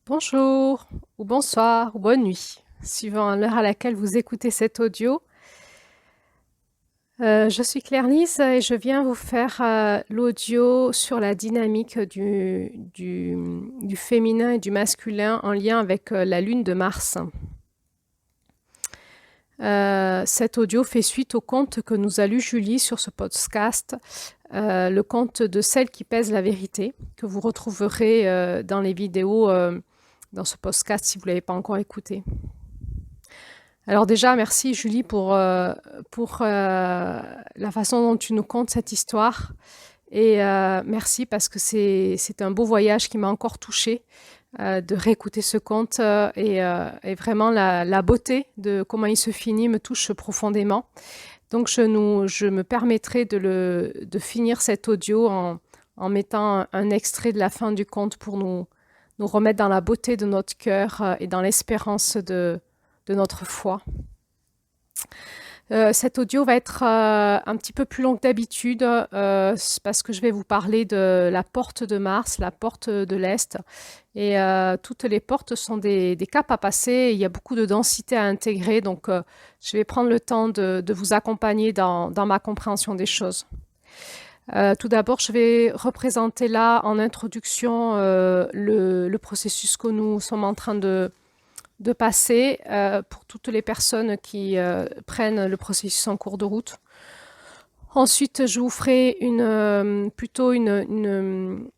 Bonjour, ou bonsoir, ou bonne nuit, suivant l'heure à laquelle vous écoutez cet audio. Je suis Claire-Lise et je viens vous faire l'audio sur la dynamique du féminin et du masculin en lien avec la lune de Mars. Cet audio fait suite au conte que nous a lu Julie sur ce podcast, le conte de Celle qui pèse la vérité, que vous retrouverez dans les vidéos dans ce podcast si vous ne l'avez pas encore écouté. Alors déjà, merci Julie pour la façon dont tu nous contes cette histoire. Et merci parce que c'est un beau voyage qui m'a encore touchée de réécouter ce conte et vraiment la beauté de comment il se finit me touche profondément. Donc je me permettrai de finir cet audio en mettant un extrait de la fin du conte pour nous remettre dans la beauté de notre cœur et dans l'espérance de notre foi. Cet audio va être un petit peu plus long que d'habitude parce que je vais vous parler de la porte de Mars, la porte de l'Est. Et toutes les portes sont des capes à passer. Et il y a beaucoup de densité à intégrer. Donc, je vais prendre le temps de vous accompagner dans ma compréhension des choses. Tout d'abord, je vais représenter là en introduction le processus que nous sommes en train de passer pour toutes les personnes qui prennent le processus en cours de route. Ensuite, je vous ferai plutôt une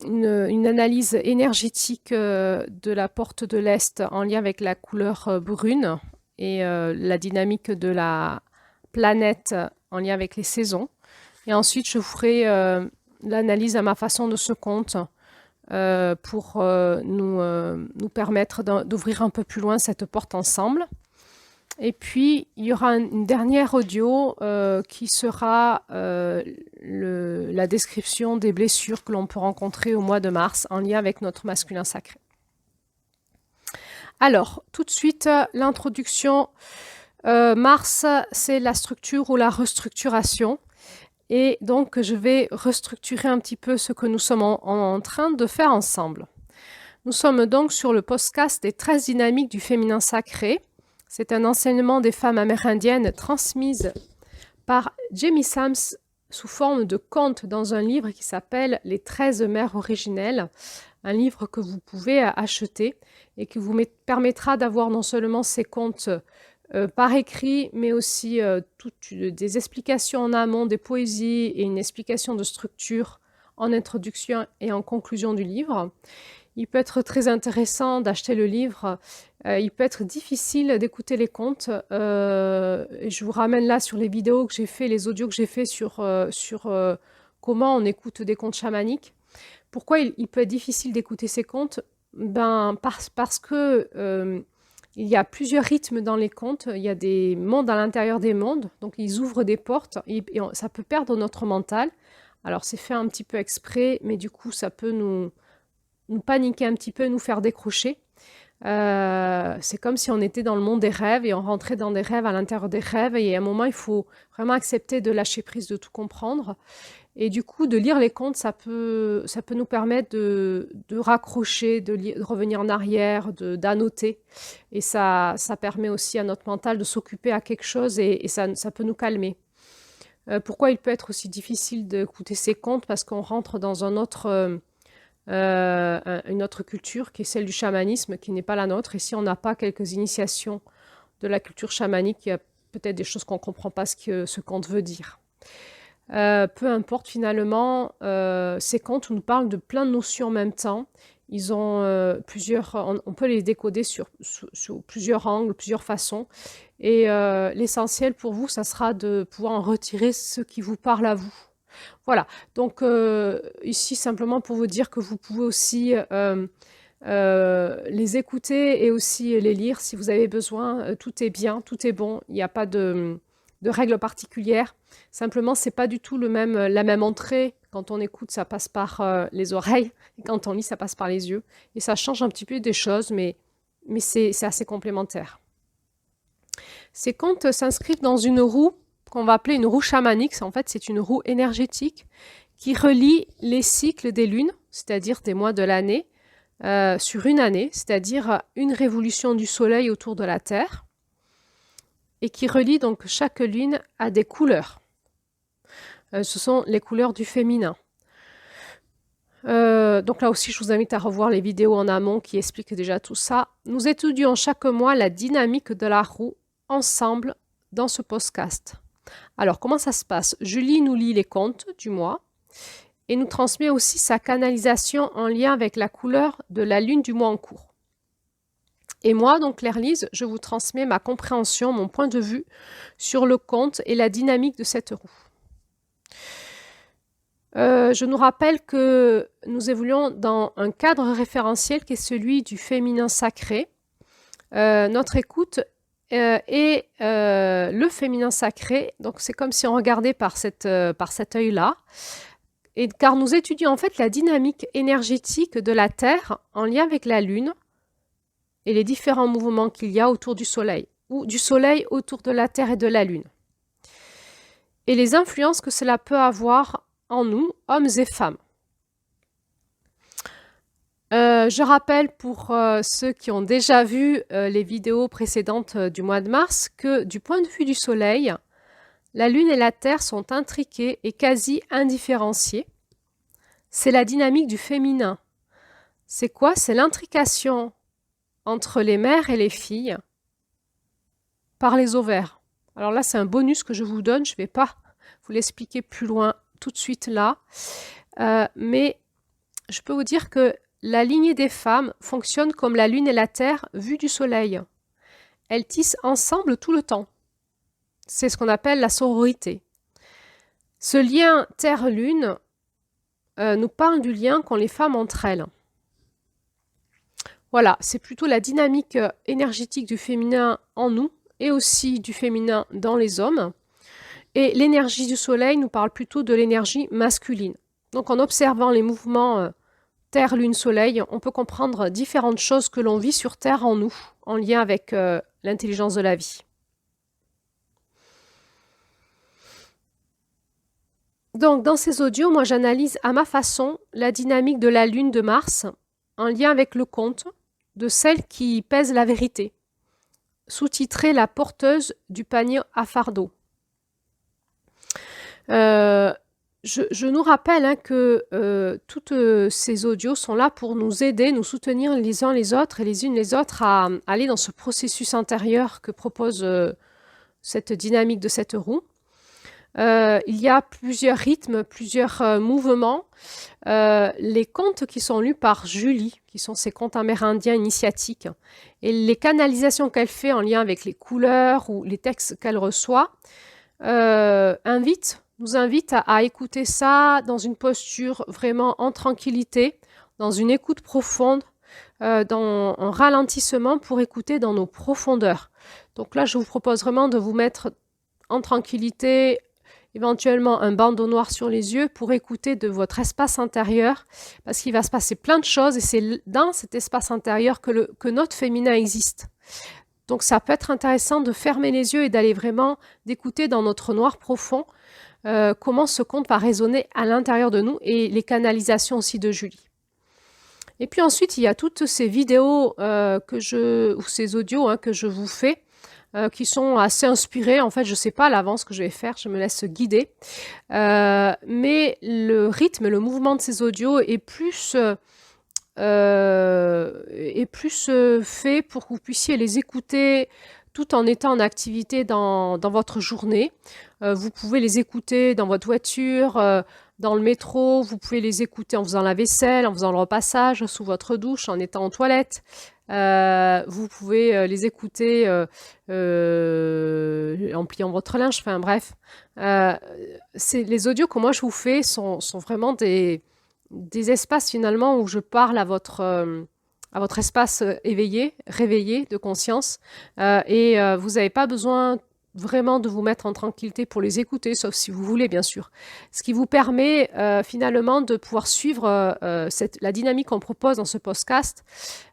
analyse énergétique de la porte de l'Est en lien avec la couleur brune et la dynamique de la planète en lien avec les saisons. Et ensuite, je vous ferai l'analyse à ma façon de ce conte pour nous permettre d'ouvrir un peu plus loin cette porte ensemble. Et puis, il y aura une dernière audio qui sera la description des blessures que l'on peut rencontrer au mois de mars en lien avec notre masculin sacré. Alors, tout de suite, l'introduction. Mars, c'est la structure ou la restructuration. Et donc, je vais restructurer un petit peu ce que nous sommes en train de faire ensemble. Nous sommes donc sur le podcast des 13 dynamiques du féminin sacré. C'est un enseignement des femmes amérindiennes transmise par Jamie Sams sous forme de conte dans un livre qui s'appelle Les 13 mères originelles, un livre que vous pouvez acheter et qui vous permettra d'avoir non seulement ces contes par écrit, mais aussi des explications en amont, des poésies et une explication de structure en introduction et en conclusion du livre. Il peut être très intéressant d'acheter le livre. Il peut être difficile d'écouter les contes. Je vous ramène là sur les vidéos que j'ai fait, les audios que j'ai fait sur comment on écoute des contes chamaniques. Pourquoi il peut être difficile d'écouter ces contes? Parce que il y a plusieurs rythmes dans les contes. Il y a des mondes à l'intérieur des mondes. Donc, ils ouvrent des portes et ça peut perdre notre mental. Alors, c'est fait un petit peu exprès, mais du coup, ça peut nous paniquer un petit peu, nous faire décrocher. C'est comme si on était dans le monde des rêves et on rentrait dans des rêves à l'intérieur des rêves. Et à un moment, il faut vraiment accepter de lâcher prise, de tout comprendre. Et du coup, de lire les contes, ça peut nous permettre de raccrocher, de revenir en arrière, d'annoter. Et ça permet aussi à notre mental de s'occuper à quelque chose et ça peut nous calmer. Pourquoi il peut être aussi difficile d'écouter ces contes? Parce qu'on rentre dans une autre culture qui est celle du chamanisme, qui n'est pas la nôtre. Et si on n'a pas quelques initiations de la culture chamanique, il y a peut-être des choses qu'on ne comprend pas ce conte veut dire. Peu importe finalement, ces contes nous parlent de plein de notions en même temps. Ils ont on peut les décoder sur plusieurs angles, plusieurs façons. Et l'essentiel pour vous, ça sera de pouvoir en retirer ce qui vous parle à vous. Voilà, donc ici simplement pour vous dire que vous pouvez aussi les écouter et aussi les lire si vous avez besoin. Tout est bien, tout est bon, il n'y a pas de règles particulières. Simplement, c'est pas du tout la même entrée. Quand on écoute, ça passe par les oreilles. Et quand on lit, ça passe par les yeux. Et ça change un petit peu des choses, mais c'est assez complémentaire. Ces contes s'inscrivent dans une roue qu'on va appeler une roue chamanique. En fait, c'est une roue énergétique qui relie les cycles des lunes, c'est-à-dire des mois de l'année, sur une année, c'est-à-dire une révolution du Soleil autour de la Terre, et qui relie donc chaque lune à des couleurs. Ce sont les couleurs du féminin. Donc là aussi, je vous invite à revoir les vidéos en amont qui expliquent déjà tout ça. Nous étudions chaque mois la dynamique de la roue ensemble dans ce podcast. Alors, comment ça se passe? Julie nous lit les comptes du mois et nous transmet aussi sa canalisation en lien avec la couleur de la lune du mois en cours. Et moi, donc Claire-Lise, je vous transmets ma compréhension, mon point de vue sur le compte et la dynamique de cette roue. Je nous rappelle que nous évoluons dans un cadre référentiel qui est celui du féminin sacré. Notre écoute est le féminin sacré, donc c'est comme si on regardait par cet œil-là, car nous étudions en fait la dynamique énergétique de la Terre en lien avec la Lune et les différents mouvements qu'il y a autour du Soleil, ou du Soleil autour de la Terre et de la Lune, et les influences que cela peut avoir en nous, hommes et femmes. Je rappelle pour ceux qui ont déjà vu les vidéos précédentes du mois de mars que du point de vue du Soleil, la Lune et la Terre sont intriquées et quasi indifférenciées. C'est la dynamique du féminin. C'est quoi? C'est l'intrication entre les mères et les filles par les ovaires. Alors là, c'est un bonus que je vous donne. Je ne vais pas vous l'expliquer plus loin tout de suite là. Mais je peux vous dire que la lignée des femmes fonctionne comme la Lune et la Terre vues du Soleil. Elles tissent ensemble tout le temps. C'est ce qu'on appelle la sororité. Ce lien Terre-Lune nous parle du lien qu'ont les femmes entre elles. Voilà, c'est plutôt la dynamique énergétique du féminin en nous et aussi du féminin dans les hommes. Et l'énergie du Soleil nous parle plutôt de l'énergie masculine. Donc en observant les mouvements Terre, Lune, Soleil, on peut comprendre différentes choses que l'on vit sur Terre en nous, en lien avec l'intelligence de la vie. Donc dans ces audios, moi j'analyse à ma façon la dynamique de la Lune de Mars, en lien avec le conte de celle qui pèse la vérité, sous-titré La porteuse du panier à fardeau. Je nous rappelle que toutes ces audios sont là pour nous aider, nous soutenir les uns les autres et les unes les autres à aller dans ce processus intérieur que propose cette dynamique de cette roue. Il y a plusieurs rythmes, plusieurs mouvements. Les contes qui sont lus par Julie, qui sont ces contes amérindiens initiatiques, et les canalisations qu'elle fait en lien avec les couleurs ou les textes qu'elle reçoit, nous invite à écouter ça dans une posture vraiment en tranquillité, dans une écoute profonde, dans un ralentissement pour écouter dans nos profondeurs. Donc là, je vous propose vraiment de vous mettre en tranquillité, éventuellement un bandeau noir sur les yeux pour écouter de votre espace intérieur, parce qu'il va se passer plein de choses et c'est dans cet espace intérieur que notre féminin existe. Donc ça peut être intéressant de fermer les yeux et d'aller vraiment d'écouter dans notre noir profond comment ce conte va résonner à l'intérieur de nous et les canalisations aussi de Julie. Et puis ensuite, il y a toutes ces vidéos ou ces audios que je vous fais qui sont assez inspirés. En fait, je ne sais pas à l'avance ce que je vais faire, je me laisse guider. Mais le rythme, le mouvement de ces audios est plus fait pour que vous puissiez les écouter tout en étant en activité dans votre journée. Vous pouvez les écouter dans votre voiture, dans le métro, vous pouvez les écouter en faisant la vaisselle, en faisant le repassage, sous votre douche, en étant aux toilettes. Vous pouvez les écouter en pliant votre linge, enfin bref. Les audios que moi je vous fais sont vraiment des espaces finalement où je parle à votre espace éveillé, réveillé de conscience et vous n'avez pas besoin vraiment de vous mettre en tranquillité pour les écouter, sauf si vous voulez bien sûr. Ce qui vous permet finalement de pouvoir suivre la dynamique qu'on propose dans ce podcast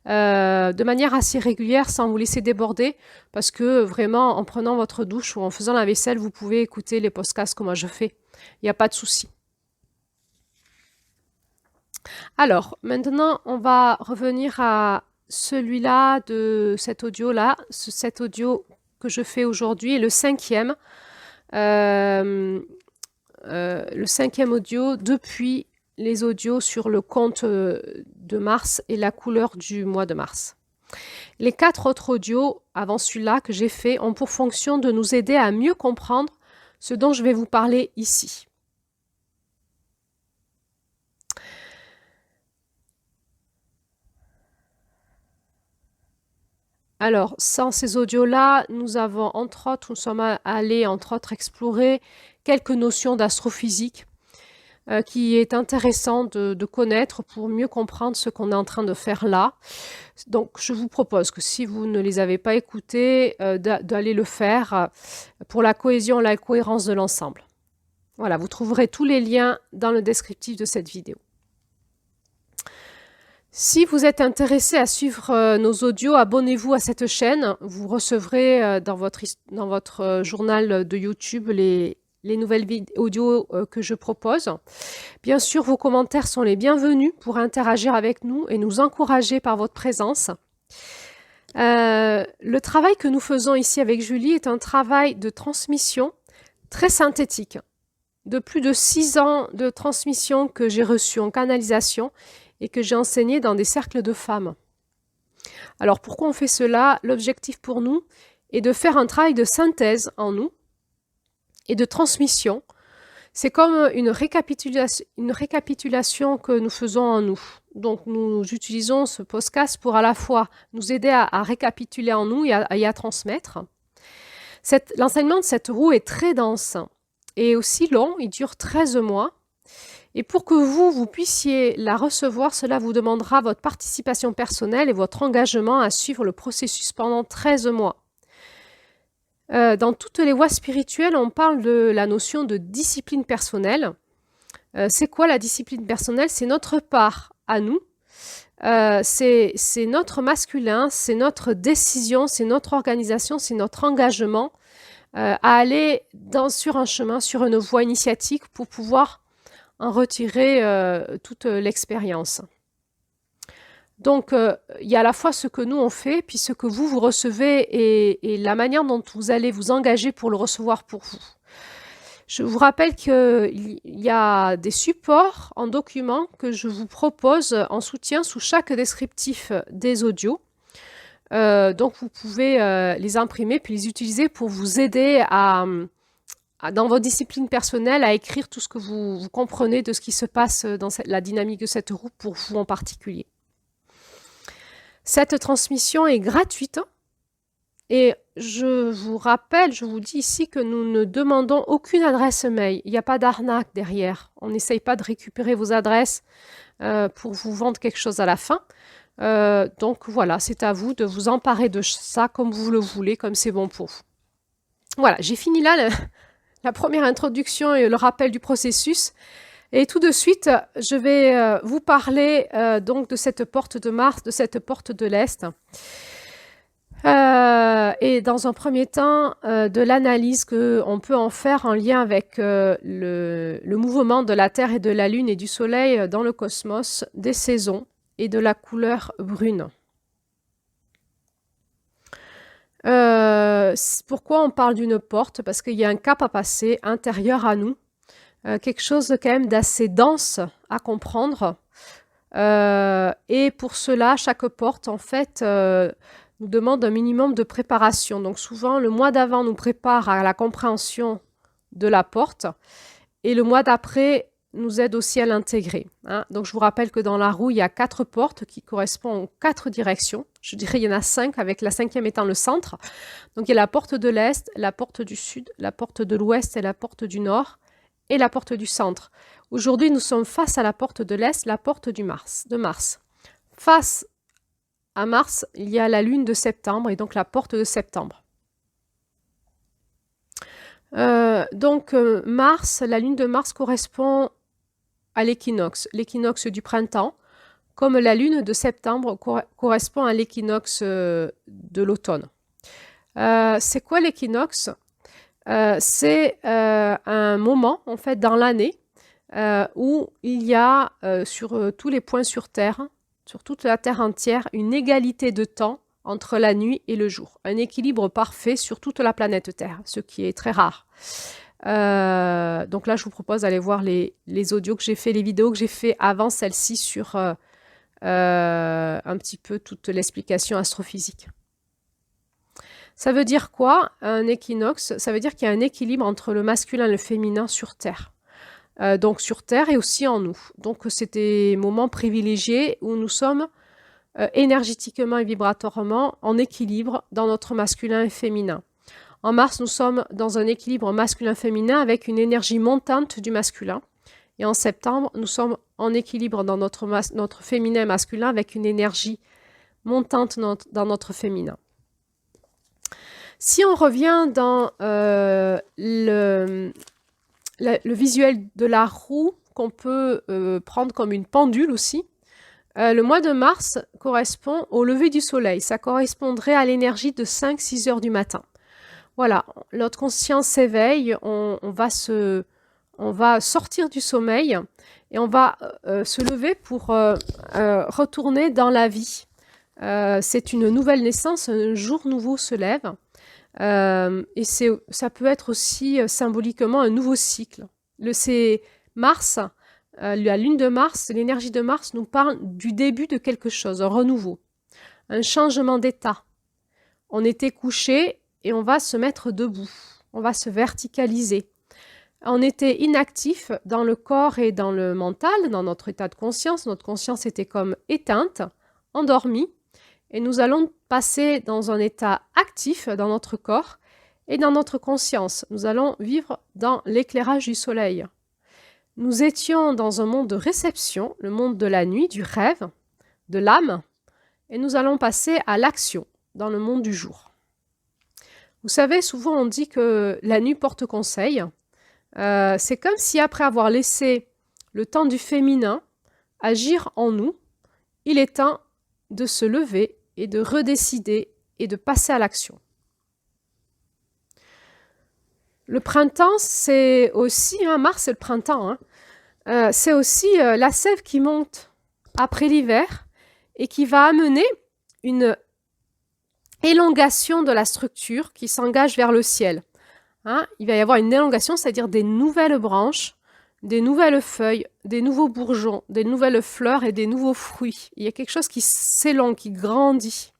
de manière assez régulière sans vous laisser déborder, parce que vraiment en prenant votre douche ou en faisant la vaisselle, vous pouvez écouter les podcasts que moi je fais. Il n'y a pas de souci. Alors, maintenant, on va revenir à celui-là de cet audio-là. Cet audio que je fais aujourd'hui est le cinquième audio depuis les audios sur le compte de mars et la couleur du mois de mars. Les 4 autres audios avant celui-là que j'ai fait ont pour fonction de nous aider à mieux comprendre ce dont je vais vous parler ici. Alors, sans ces audios-là, nous sommes allés entre autres explorer quelques notions d'astrophysique qui est intéressant de connaître pour mieux comprendre ce qu'on est en train de faire là. Donc, je vous propose que si vous ne les avez pas écoutés, d'aller le faire pour la cohésion et la cohérence de l'ensemble. Voilà, vous trouverez tous les liens dans le descriptif de cette vidéo. Si vous êtes intéressé à suivre nos audios, abonnez-vous à cette chaîne. Vous recevrez dans votre journal de YouTube les nouvelles audios que je propose. Bien sûr, vos commentaires sont les bienvenus pour interagir avec nous et nous encourager par votre présence. Le travail que nous faisons ici avec Julie est un travail de transmission très synthétique. De plus de 6 ans de transmission que j'ai reçu en canalisation et que j'ai enseigné dans des cercles de femmes. Alors pourquoi on fait cela? L'objectif pour nous est de faire un travail de synthèse en nous et de transmission. C'est comme une récapitulation que nous faisons en nous. Donc nous utilisons ce podcast pour à la fois nous aider à récapituler en nous et à transmettre. L'enseignement de cette roue est très dense et aussi long, il dure 13 mois. Et pour que vous puissiez la recevoir, cela vous demandera votre participation personnelle et votre engagement à suivre le processus pendant 13 mois. Dans toutes les voies spirituelles, on parle de la notion de discipline personnelle. C'est quoi la discipline personnelle? C'est notre part à nous. C'est notre masculin, c'est notre décision, c'est notre organisation, c'est notre engagement à aller sur un chemin, sur une voie initiatique pour pouvoir en retirer toute l'expérience. Donc, il y a à la fois ce que nous on fait, puis ce que vous recevez et la manière dont vous allez vous engager pour le recevoir pour vous. Je vous rappelle qu'il y a des supports en document que je vous propose en soutien sous chaque descriptif des audios. Donc, vous pouvez les imprimer puis les utiliser pour vous aider dans votre discipline personnelle à écrire tout ce que vous comprenez de ce qui se passe dans la dynamique de cette roue pour vous en particulier. Cette transmission est gratuite et je vous dis ici que nous ne demandons aucune adresse mail. Il n'y a pas d'arnaque derrière. On n'essaye pas de récupérer vos adresses pour vous vendre quelque chose à la fin. Donc voilà, c'est à vous de vous emparer de ça comme vous le voulez, comme c'est bon pour vous. Voilà, j'ai fini là la première introduction et le rappel du processus. Et tout de suite, je vais vous parler donc de cette porte de Mars, de cette porte de l'Est. Et dans un premier temps, de l'analyse qu'on peut en faire en lien avec le mouvement de la Terre et de la Lune et du Soleil dans le cosmos, des saisons et de la couleur brune. Pourquoi on parle d'une porte? Parce qu'il y a un cap à passer intérieur à nous. Quelque chose quand même d'assez dense à comprendre. Et pour cela, chaque porte, en fait, nous demande un minimum de préparation. Donc souvent, le mois d'avant nous prépare à la compréhension de la porte et le mois d'après nous aide aussi à l'intégrer. Hein. Donc je vous rappelle que dans la roue, il y a 4 portes qui correspondent aux 4 directions. Je dirais il y en a 5, avec la 5e étant le centre. Donc il y a la porte de l'Est, la porte du Sud, la porte de l'Ouest et la porte du Nord. Et la porte du centre. Aujourd'hui, nous sommes face à la porte de l'Est, la porte de Mars. Face à Mars, il y a la lune de septembre et donc la porte de septembre. Mars, la lune de Mars correspond à l'équinoxe du printemps, comme la lune de septembre correspond à l'équinoxe de l'automne. C'est quoi l'équinoxe? C'est un moment en fait dans l'année où il y a sur tous les points sur Terre, sur toute la Terre entière, une égalité de temps entre la nuit et le jour. Un équilibre parfait sur toute la planète Terre, ce qui est très rare. Donc là, je vous propose d'aller voir les audios que j'ai fait, les vidéos que j'ai fait avant celle-ci sur un petit peu toute l'explication astrophysique. Ça veut dire quoi, un équinoxe? Ça veut dire qu'il y a un équilibre entre le masculin et le féminin sur Terre. Donc sur Terre et aussi en nous. Donc c'est des moments privilégiés où nous sommes énergétiquement et vibratoirement en équilibre dans notre masculin et féminin. En Mars, nous sommes dans un équilibre masculin-féminin avec une énergie montante du masculin. Et en septembre, nous sommes en équilibre dans notre féminin et masculin avec une énergie montante dans notre féminin. Si on revient dans le visuel de la roue, qu'on peut prendre comme une pendule aussi, le mois de mars correspond au lever du soleil. Ça correspondrait à l'énergie de 5-6 heures du matin. Voilà, notre conscience s'éveille, on va sortir du sommeil et on va se lever pour retourner dans la vie. C'est une nouvelle naissance, un jour nouveau se lève. Et ça peut être aussi symboliquement un nouveau cycle. C'est Mars, la lune de Mars, l'énergie de Mars nous parle du début de quelque chose, un renouveau, un changement d'état. On était couché et on va se mettre debout, on va se verticaliser. On était inactif dans le corps et dans le mental, dans notre état de conscience. Notre conscience était comme éteinte, endormie. Et nous allons passer dans un état actif dans notre corps et dans notre conscience. Nous allons vivre dans l'éclairage du soleil. Nous étions dans un monde de réception, le monde de la nuit, du rêve, de l'âme, et nous allons passer à l'action, dans le monde du jour. Vous savez, souvent on dit que la nuit porte conseil. C'est comme si après avoir laissé le temps du féminin agir en nous, il est temps de se lever et de redécider et de passer à l'action. Le printemps, c'est aussi, mars c'est le printemps, c'est aussi la sève qui monte après l'hiver et qui va amener une élongation de la structure qui s'engage vers le ciel. Il va y avoir une élongation, c'est-à-dire des nouvelles branches, des nouvelles feuilles, des nouveaux bourgeons, des nouvelles fleurs et des nouveaux fruits. Il y a quelque chose qui s'élonge, qui grandit.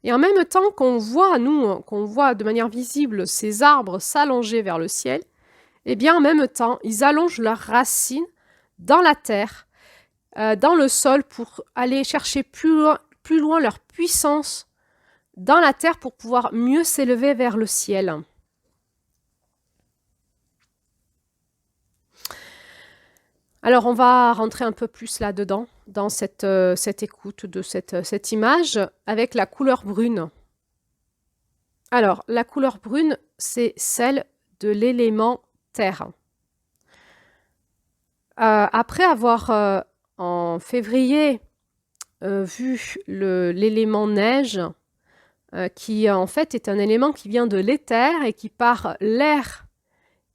Et en même temps qu'on voit de manière visible ces arbres s'allonger vers le ciel, eh bien en même temps, ils allongent leurs racines dans la terre, dans le sol, pour aller chercher plus loin leur puissance dans la terre pour pouvoir mieux s'élever vers le ciel. Alors, on va rentrer un peu plus là-dedans, dans cette écoute de cette image, avec la couleur brune. Alors, la couleur brune, c'est celle de l'élément terre. Après avoir, en février, vu l'élément neige, qui en fait est un élément qui vient de l'éther et qui par l'air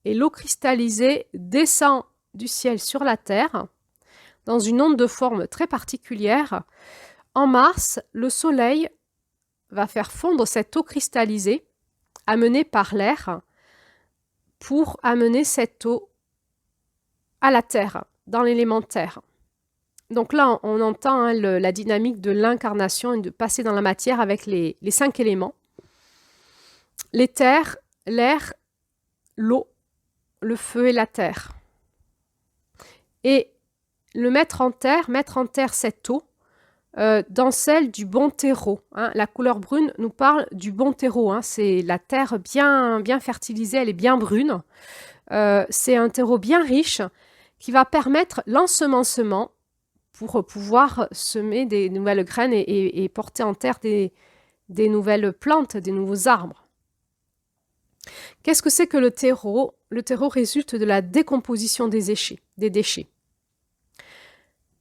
et l'eau cristallisée descend du ciel sur la Terre, dans une onde de forme très particulière. En mars, le Soleil va faire fondre cette eau cristallisée, amenée par l'air, pour amener cette eau à la Terre, dans l'élément Terre. Donc là, on entend la dynamique de l'incarnation et de passer dans la matière avec les 5 éléments. L'éther, l'air, l'eau, le feu et la terre. Et mettre en terre cette eau dans celle du bon terreau. La couleur brune nous parle du bon terreau. C'est la terre bien fertilisée, elle est bien brune. C'est un terreau bien riche qui va permettre l'ensemencement pour pouvoir semer des nouvelles graines et porter en terre des nouvelles plantes, des nouveaux arbres. Qu'est-ce que c'est que le terreau? Le terreau résulte de la décomposition des déchets.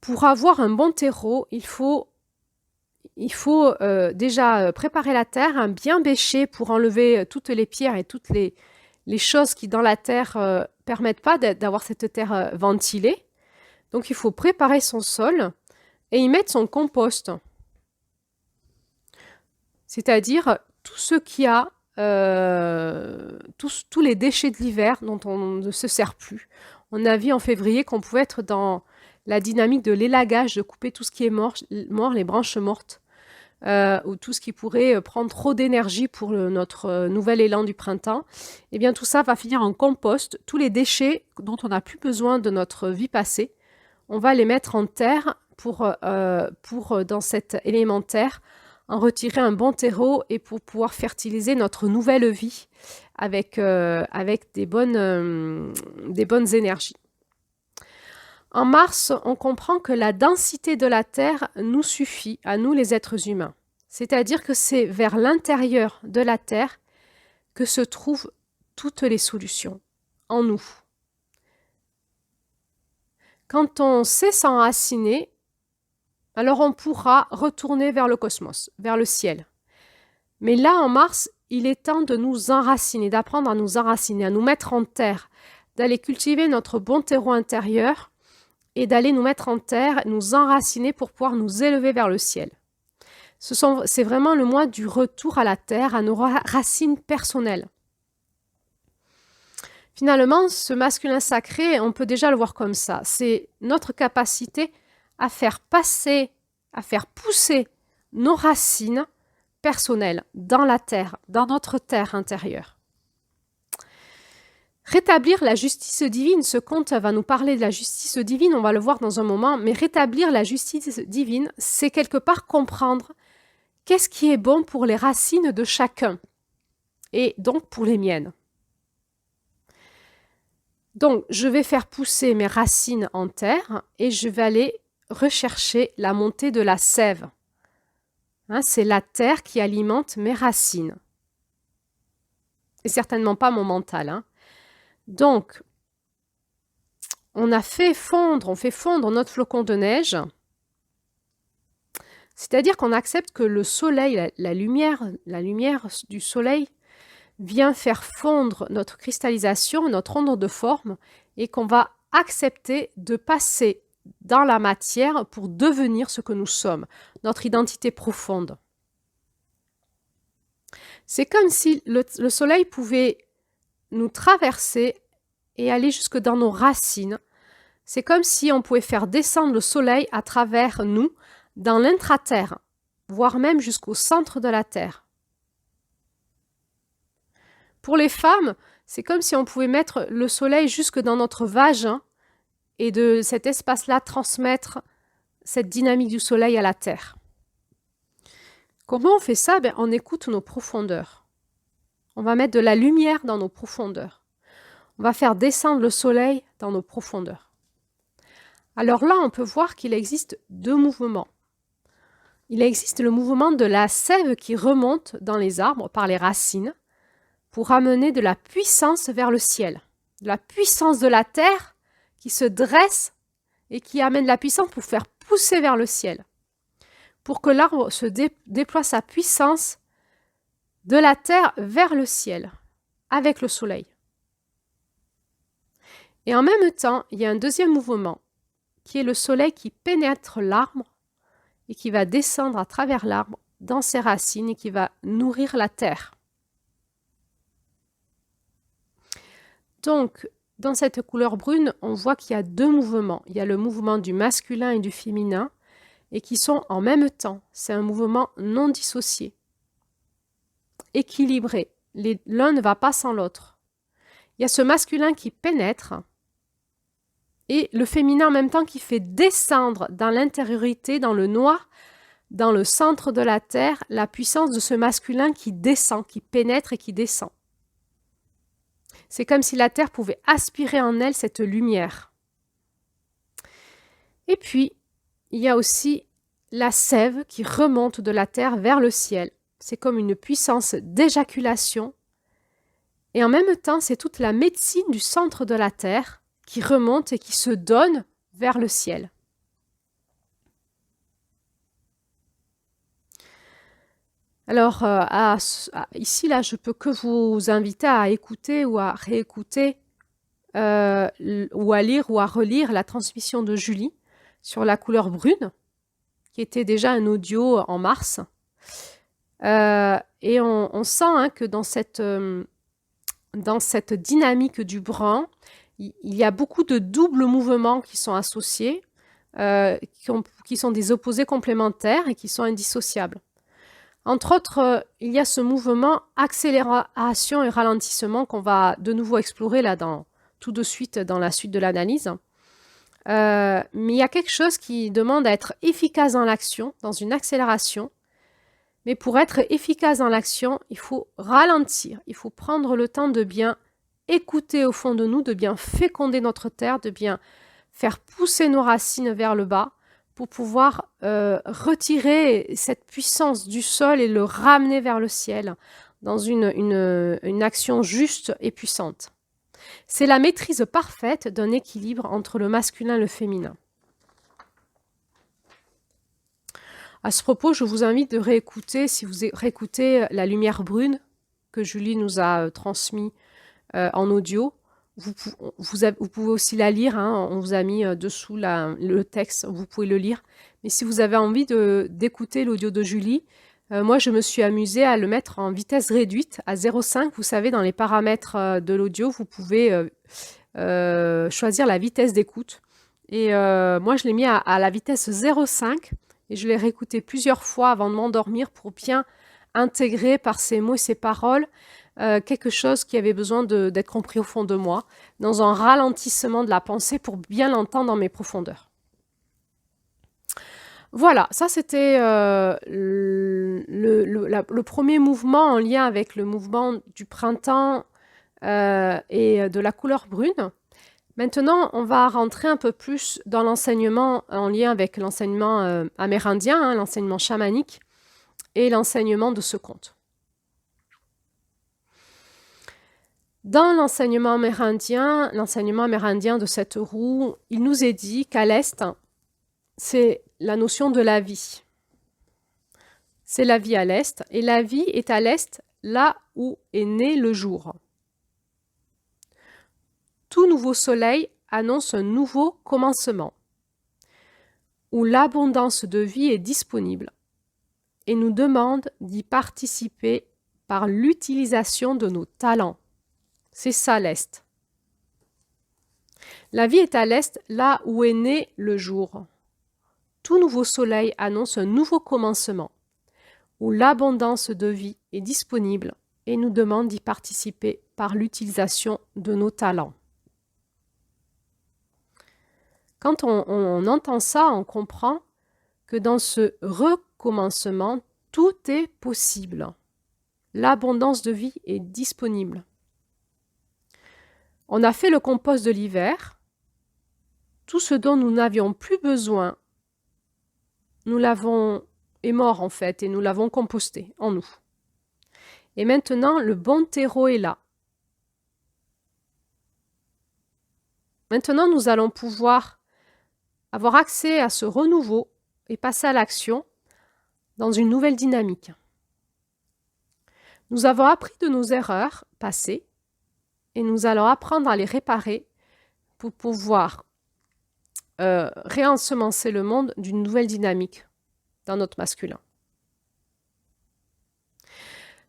Pour avoir un bon terreau, il faut déjà préparer la terre, bien bêcher pour enlever toutes les pierres et toutes les choses qui dans la terre permettent pas d'avoir cette terre ventilée. Donc il faut préparer son sol et y mettre son compost. C'est-à-dire tout ce qu'il y a, tous les déchets de l'hiver dont on ne se sert plus. On a vu en février qu'on pouvait être dans la dynamique de l'élagage, de couper tout ce qui est mort, les branches mortes, ou tout ce qui pourrait prendre trop d'énergie pour notre nouvel élan du printemps. Eh bien, tout ça va finir en compost. Tous les déchets dont on n'a plus besoin de notre vie passée, on va les mettre en terre pour dans cet élémentaire, en retirer un bon terreau et pour pouvoir fertiliser notre nouvelle vie avec des bonnes énergies. En Mars, on comprend que la densité de la Terre nous suffit, à nous les êtres humains. C'est-à-dire que c'est vers l'intérieur de la Terre que se trouvent toutes les solutions, en nous. Quand on sait s'enraciner, alors on pourra retourner vers le cosmos, vers le ciel. Mais là, en Mars, il est temps de nous enraciner, d'apprendre à nous enraciner, à nous mettre en terre, d'aller cultiver notre bon terreau intérieur et d'aller nous mettre en terre, nous enraciner pour pouvoir nous élever vers le ciel. C'est vraiment le mois du retour à la terre, à nos racines personnelles. Finalement, ce masculin sacré, on peut déjà le voir comme ça. C'est notre capacité à faire passer, à faire pousser nos racines personnelles dans la terre, dans notre terre intérieure. Rétablir la justice divine, ce conte va nous parler de la justice divine, on va le voir dans un moment, mais rétablir la justice divine, c'est quelque part comprendre qu'est-ce qui est bon pour les racines de chacun, et donc pour les miennes. Donc, je vais faire pousser mes racines en terre et je vais aller rechercher la montée de la sève. Hein, c'est la terre qui alimente mes racines. Et certainement pas mon mental. Hein. Donc, on fait fondre notre flocon de neige. C'est-à-dire qu'on accepte que le soleil, la lumière du soleil vient faire fondre notre cristallisation, notre onde de forme, et qu'on va accepter de passer dans la matière pour devenir ce que nous sommes, notre identité profonde. C'est comme si le soleil pouvait nous traverser et aller jusque dans nos racines. C'est comme si on pouvait faire descendre le soleil à travers nous, dans l'intraterre, voire même jusqu'au centre de la Terre. Pour les femmes, c'est comme si on pouvait mettre le soleil jusque dans notre vagin et de cet espace-là transmettre cette dynamique du soleil à la Terre. Comment on fait ça? On écoute nos profondeurs. On va mettre de la lumière dans nos profondeurs. On va faire descendre le soleil dans nos profondeurs. Alors là, on peut voir qu'il existe deux mouvements. Il existe le mouvement de la sève qui remonte dans les arbres par les racines pour amener de la puissance vers le ciel, de la puissance de la terre qui se dresse et qui amène la puissance pour faire pousser vers le ciel, pour que l'arbre se déploie sa puissance de la terre vers le ciel, avec le soleil. Et en même temps, il y a un deuxième mouvement, qui est le soleil qui pénètre l'arbre et qui va descendre à travers l'arbre dans ses racines et qui va nourrir la terre. Donc, dans cette couleur brune, on voit qu'il y a deux mouvements. Il y a le mouvement du masculin et du féminin et qui sont en même temps. C'est un mouvement non dissocié, équilibré. L'un ne va pas sans l'autre. Il y a ce masculin qui pénètre et le féminin en même temps qui fait descendre dans l'intériorité, dans le noir, dans le centre de la terre, la puissance de ce masculin qui descend, qui pénètre et qui descend. C'est comme si la terre pouvait aspirer en elle cette lumière. Et puis, il y a aussi la sève qui remonte de la terre vers le ciel. C'est comme une puissance d'éjaculation. Et en même temps, c'est toute la médecine du centre de la terre qui remonte et qui se donne vers le ciel. Alors, ici, là, je peux que vous inviter à écouter ou à réécouter ou à lire ou à relire la transmission de Julie sur la couleur brune, qui était déjà un audio en mars. Et on sent hein, que dans cette dynamique du brun, il y a beaucoup de doubles mouvements qui sont associés, qui sont des opposés complémentaires et qui sont indissociables. Entre autres, il y a ce mouvement accélération et ralentissement qu'on va de nouveau explorer là tout de suite dans la suite de l'analyse. Mais il y a quelque chose qui demande à être efficace dans l'action, dans une accélération. Mais pour être efficace dans l'action, il faut ralentir, il faut prendre le temps de bien écouter au fond de nous, de bien féconder notre terre, de bien faire pousser nos racines vers le bas pour pouvoir retirer cette puissance du sol et le ramener vers le ciel dans une action juste et puissante. C'est la maîtrise parfaite d'un équilibre entre le masculin et le féminin. À ce propos, je vous invite de réécouter, si vous réécoutez La lumière brune que Julie nous a transmis en audio. Vous pouvez aussi la lire, hein, on vous a mis dessous le texte, vous pouvez le lire. Mais si vous avez envie d'écouter l'audio de Julie, moi je me suis amusée à le mettre en vitesse réduite, à 0,5. Vous savez, dans les paramètres de l'audio, vous pouvez choisir la vitesse d'écoute. Et moi je l'ai mis à la vitesse 0,5 et je l'ai réécouté plusieurs fois avant de m'endormir pour bien intégrer par ses mots et ses paroles quelque chose qui avait besoin d'être compris au fond de moi, dans un ralentissement de la pensée pour bien l'entendre dans mes profondeurs. Voilà, ça c'était le premier mouvement en lien avec le mouvement du printemps et de la couleur brune. Maintenant, on va rentrer un peu plus dans l'enseignement en lien avec l'enseignement amérindien, hein, l'enseignement chamanique et l'enseignement de ce conte. Dans l'enseignement amérindien de cette roue, il nous est dit qu'à l'Est, c'est la notion de la vie. C'est la vie à l'Est, et la vie est à l'Est, là où est né le jour. Tout nouveau soleil annonce un nouveau commencement, où l'abondance de vie est disponible, et nous demande d'y participer par l'utilisation de nos talents. C'est ça l'Est. La vie est à l'Est, là où est né le jour. Tout nouveau soleil annonce un nouveau commencement, où l'abondance de vie est disponible et nous demande d'y participer par l'utilisation de nos talents. Quand on entend ça, on comprend que dans ce recommencement, tout est possible. L'abondance de vie est disponible. On a fait le compost de l'hiver. Tout ce dont nous n'avions plus besoin, est mort en fait, et nous l'avons composté en nous. Et maintenant, le bon terreau est là. Maintenant, nous allons pouvoir avoir accès à ce renouveau et passer à l'action dans une nouvelle dynamique. Nous avons appris de nos erreurs passées et nous allons apprendre à les réparer pour pouvoir réensemencer le monde d'une nouvelle dynamique dans notre masculin.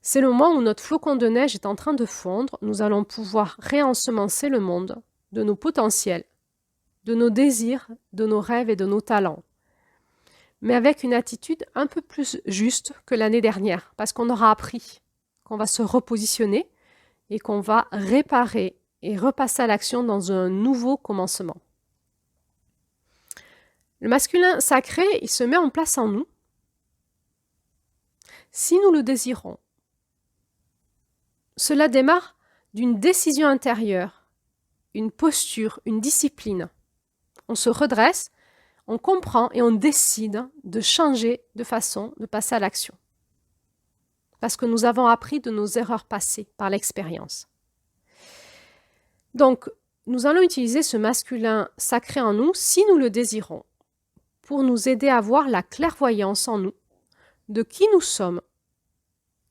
C'est le moment où notre flocon de neige est en train de fondre. Nous allons pouvoir réensemencer le monde de nos potentiels, de nos désirs, de nos rêves et de nos talents. Mais avec une attitude un peu plus juste que l'année dernière, parce qu'on aura appris qu'on va se repositionner et qu'on va réparer et repasser à l'action dans un nouveau commencement. Le masculin sacré, il se met en place en nous. Si nous le désirons, cela démarre d'une décision intérieure, une posture, une discipline. On se redresse, on comprend et on décide de changer de façon de passer à l'action. Parce que nous avons appris de nos erreurs passées par l'expérience. Donc, nous allons utiliser ce masculin sacré en nous, si nous le désirons, pour nous aider à voir la clairvoyance en nous, de qui nous sommes,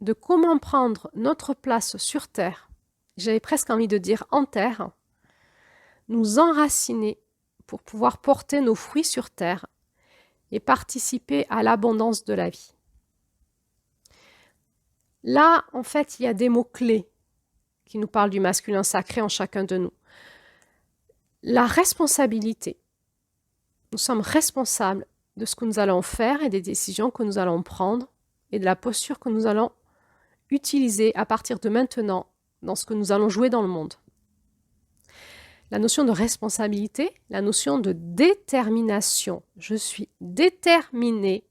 de comment prendre notre place sur Terre, j'avais presque envie de dire en Terre, nous enraciner pour pouvoir porter nos fruits sur terre et participer à l'abondance de la vie. Là, en fait, il y a des mots-clés qui nous parlent du masculin sacré en chacun de nous. La responsabilité. Nous sommes responsables de ce que nous allons faire et des décisions que nous allons prendre et de la posture que nous allons utiliser à partir de maintenant dans ce que nous allons jouer dans le monde. La notion de responsabilité, la notion de détermination. Je suis déterminée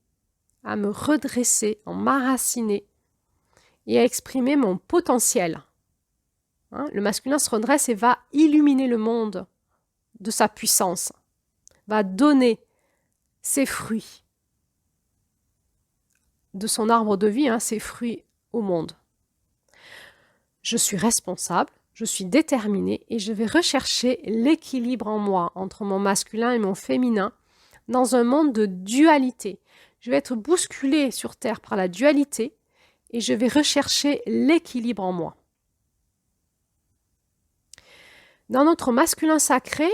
à me redresser, à m'enraciner et à exprimer mon potentiel. Le masculin se redresse et va illuminer le monde de sa puissance, va donner ses fruits de son arbre de vie, ses fruits au monde. Je suis responsable, je suis déterminée et je vais rechercher l'équilibre en moi entre mon masculin et mon féminin dans un monde de dualité. Je vais être bousculée sur Terre par la dualité et je vais rechercher l'équilibre en moi. Dans notre masculin sacré,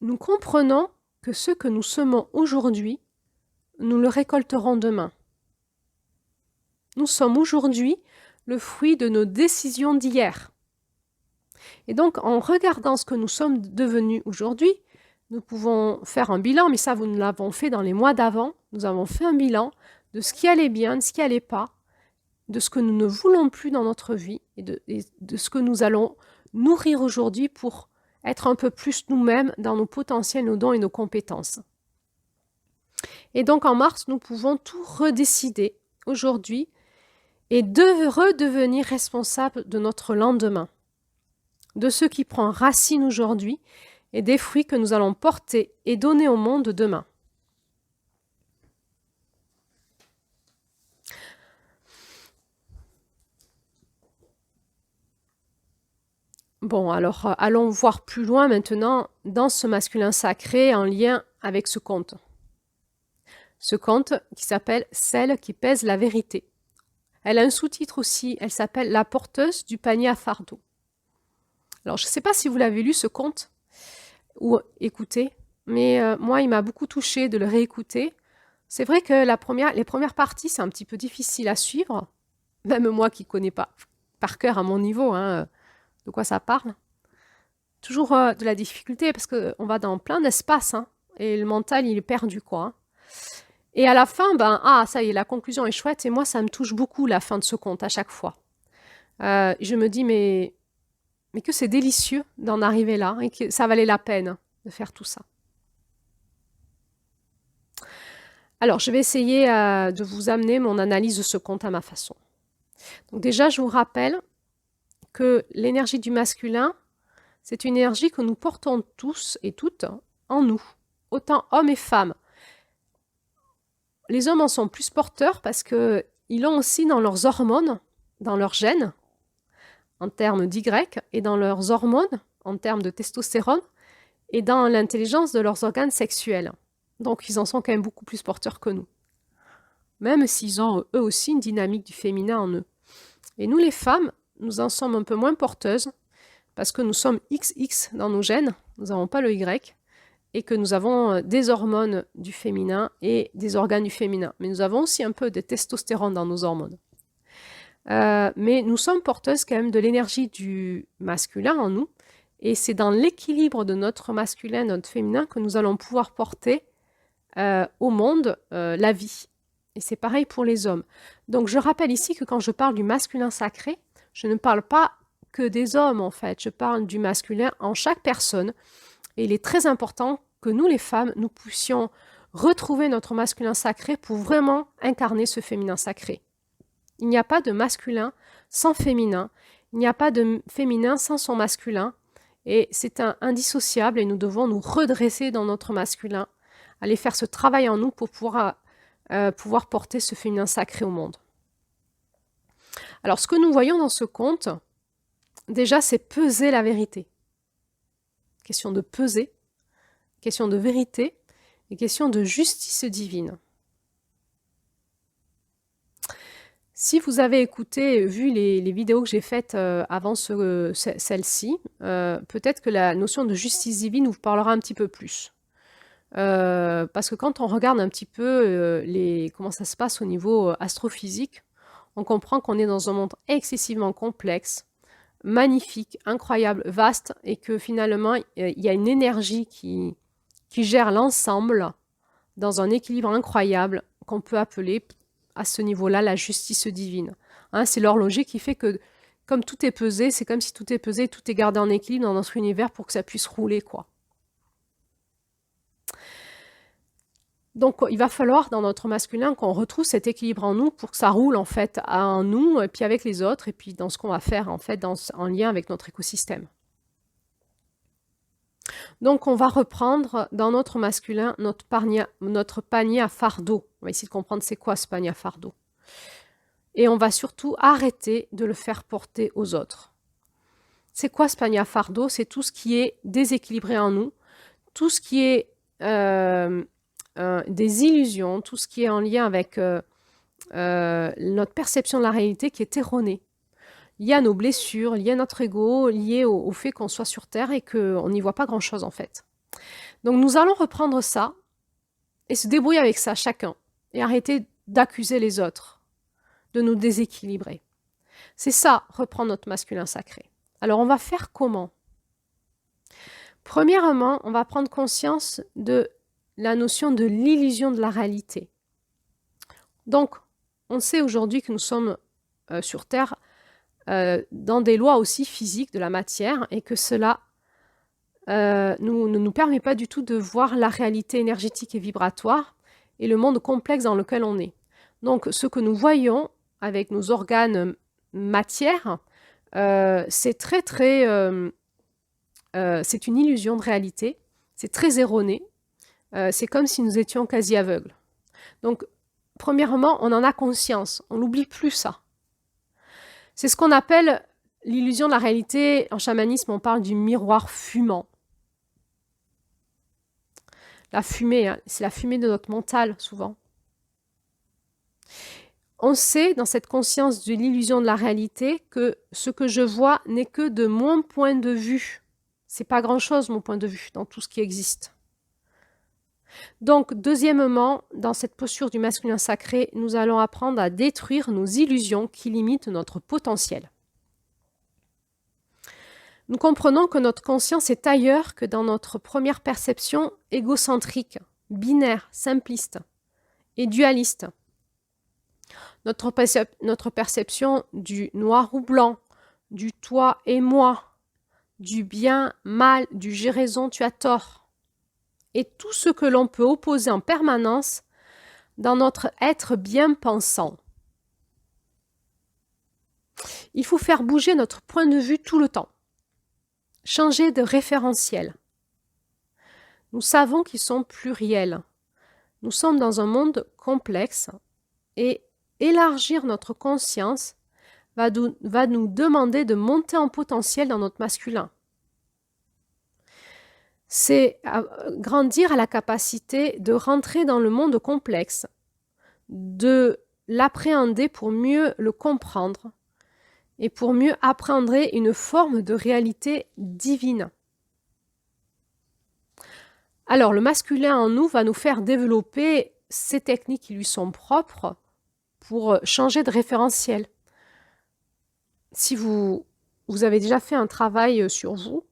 nous comprenons que ce que nous semons aujourd'hui, nous le récolterons demain. Nous sommes aujourd'hui le fruit de nos décisions d'hier. Et donc, en regardant ce que nous sommes devenus aujourd'hui, nous pouvons faire un bilan, mais ça, nous l'avons fait dans les mois d'avant. Nous avons fait un bilan de ce qui allait bien, de ce qui n'allait pas, de ce que nous ne voulons plus dans notre vie et de ce que nous allons nourrir aujourd'hui pour être un peu plus nous-mêmes dans nos potentiels, nos dons et nos compétences. Et donc, en mars, nous pouvons tout redécider aujourd'hui et redevenir responsables de notre lendemain, de ce qui prend racine aujourd'hui et des fruits que nous allons porter et donner au monde demain. Bon, alors allons voir plus loin maintenant dans ce masculin sacré en lien avec ce conte. Ce conte qui s'appelle « Celle qui pèse la vérité ». Elle a un sous-titre aussi, elle s'appelle « La porteuse du panier à fardeau ». Alors, je ne sais pas si vous l'avez lu ce conte ou écouté, mais moi, il m'a beaucoup touchée de le réécouter. C'est vrai que les premières parties, c'est un petit peu difficile à suivre, même moi qui ne connais pas par cœur à mon niveau de quoi ça parle. Toujours de la difficulté parce qu'on va dans plein d'espaces et le mental, il est perdu, quoi. Et à la fin, ça y est, la conclusion est chouette et moi, ça me touche beaucoup la fin de ce conte à chaque fois. Je me dis, mais que c'est délicieux d'en arriver là et que ça valait la peine de faire tout ça. Alors, je vais essayer de vous amener mon analyse de ce conte à ma façon. Donc déjà, je vous rappelle que l'énergie du masculin, c'est une énergie que nous portons tous et toutes en nous, autant hommes et femmes. Les hommes en sont plus porteurs parce qu'ils l'ont aussi dans leurs hormones, dans leurs gènes, en termes d'Y, et dans leurs hormones, en termes de testostérone, et dans l'intelligence de leurs organes sexuels. Donc, ils en sont quand même beaucoup plus porteurs que nous. Même s'ils ont, eux aussi, une dynamique du féminin en eux. Et nous, les femmes, nous en sommes un peu moins porteuses, parce que nous sommes XX dans nos gènes, nous n'avons pas le Y, et que nous avons des hormones du féminin et des organes du féminin. Mais nous avons aussi un peu de testostérone dans nos hormones. Mais nous sommes porteuses quand même de l'énergie du masculin en nous, et c'est dans l'équilibre de notre masculin, notre féminin, que nous allons pouvoir porter au monde la vie. Et c'est pareil pour les hommes. Donc je rappelle ici que quand je parle du masculin sacré, je ne parle pas que des hommes en fait, je parle du masculin en chaque personne. Et il est très important que nous les femmes, nous puissions retrouver notre masculin sacré pour vraiment incarner ce féminin sacré. Il n'y a pas de masculin sans féminin, il n'y a pas de féminin sans son masculin, et c'est indissociable et nous devons nous redresser dans notre masculin, aller faire ce travail en nous pour pouvoir porter ce féminin sacré au monde. Alors ce que nous voyons dans ce conte, déjà c'est peser la vérité. Question de peser, question de vérité et question de justice divine. Si vous avez écouté, vu les vidéos que j'ai faites avant celle-ci, peut-être que la notion de justice divine vous parlera un petit peu plus. Parce que quand on regarde un petit peu comment ça se passe au niveau astrophysique, on comprend qu'on est dans un monde excessivement complexe, magnifique, incroyable, vaste, et que finalement, il y a une énergie qui gère l'ensemble dans un équilibre incroyable qu'on peut appeler à ce niveau-là la justice divine. Hein, c'est l'horloger qui fait que, comme tout est pesé, c'est comme si tout est pesé, tout est gardé en équilibre dans notre univers pour que ça puisse rouler, quoi. Donc, il va falloir, dans notre masculin, qu'on retrouve cet équilibre en nous pour que ça roule, en fait, en nous, et puis avec les autres, et puis dans ce qu'on va faire, en fait, en lien avec notre écosystème. Donc, on va reprendre dans notre masculin notre panier à fardeau. On va essayer de comprendre c'est quoi ce panier à fardeau. Et on va surtout arrêter de le faire porter aux autres. C'est quoi ce panier à fardeau? C'est tout ce qui est déséquilibré en nous, tout ce qui est des illusions, tout ce qui est en lien avec notre perception de la réalité qui est erronée, liée à nos blessures, liée à notre ego, liée au fait qu'on soit sur Terre et qu'on n'y voit pas grand-chose en fait. Donc nous allons reprendre ça et se débrouiller avec ça chacun et arrêter d'accuser les autres, de nous déséquilibrer. C'est ça, reprendre notre masculin sacré. Alors on va faire comment? Premièrement, on va prendre conscience de la notion de l'illusion de la réalité. Donc, on sait aujourd'hui que nous sommes sur Terre dans des lois aussi physiques de la matière et que cela ne nous permet pas du tout de voir la réalité énergétique et vibratoire et le monde complexe dans lequel on est. Donc, ce que nous voyons avec nos organes matière, c'est c'est une illusion de réalité, c'est très erroné, c'est comme si nous étions quasi aveugles. Donc, premièrement, on en a conscience, on n'oublie plus ça. C'est ce qu'on appelle l'illusion de la réalité. En chamanisme, on parle du miroir fumant. La fumée, hein, c'est la fumée de notre mental, souvent. On sait, dans cette conscience de l'illusion de la réalité, que ce que je vois n'est que de mon point de vue. C'est pas grand-chose, mon point de vue, dans tout ce qui existe. Donc, deuxièmement, dans cette posture du masculin sacré, nous allons apprendre à détruire nos illusions qui limitent notre potentiel. Nous comprenons que notre conscience est ailleurs que dans notre première perception égocentrique, binaire, simpliste et dualiste. Notre perception du noir ou blanc, du toi et moi, du bien, mal, du j'ai raison, tu as tort, et tout ce que l'on peut opposer en permanence dans notre être bien pensant. Il faut faire bouger notre point de vue tout le temps. Changer de référentiel. Nous savons qu'ils sont pluriels. Nous sommes dans un monde complexe et élargir notre conscience va nous demander de monter en potentiel dans notre masculin. C'est grandir à la capacité de rentrer dans le monde complexe, de l'appréhender pour mieux le comprendre et pour mieux appréhender une forme de réalité divine. Alors, le masculin en nous va nous faire développer ces techniques qui lui sont propres pour changer de référentiel. Si vous avez déjà fait un travail sur vous,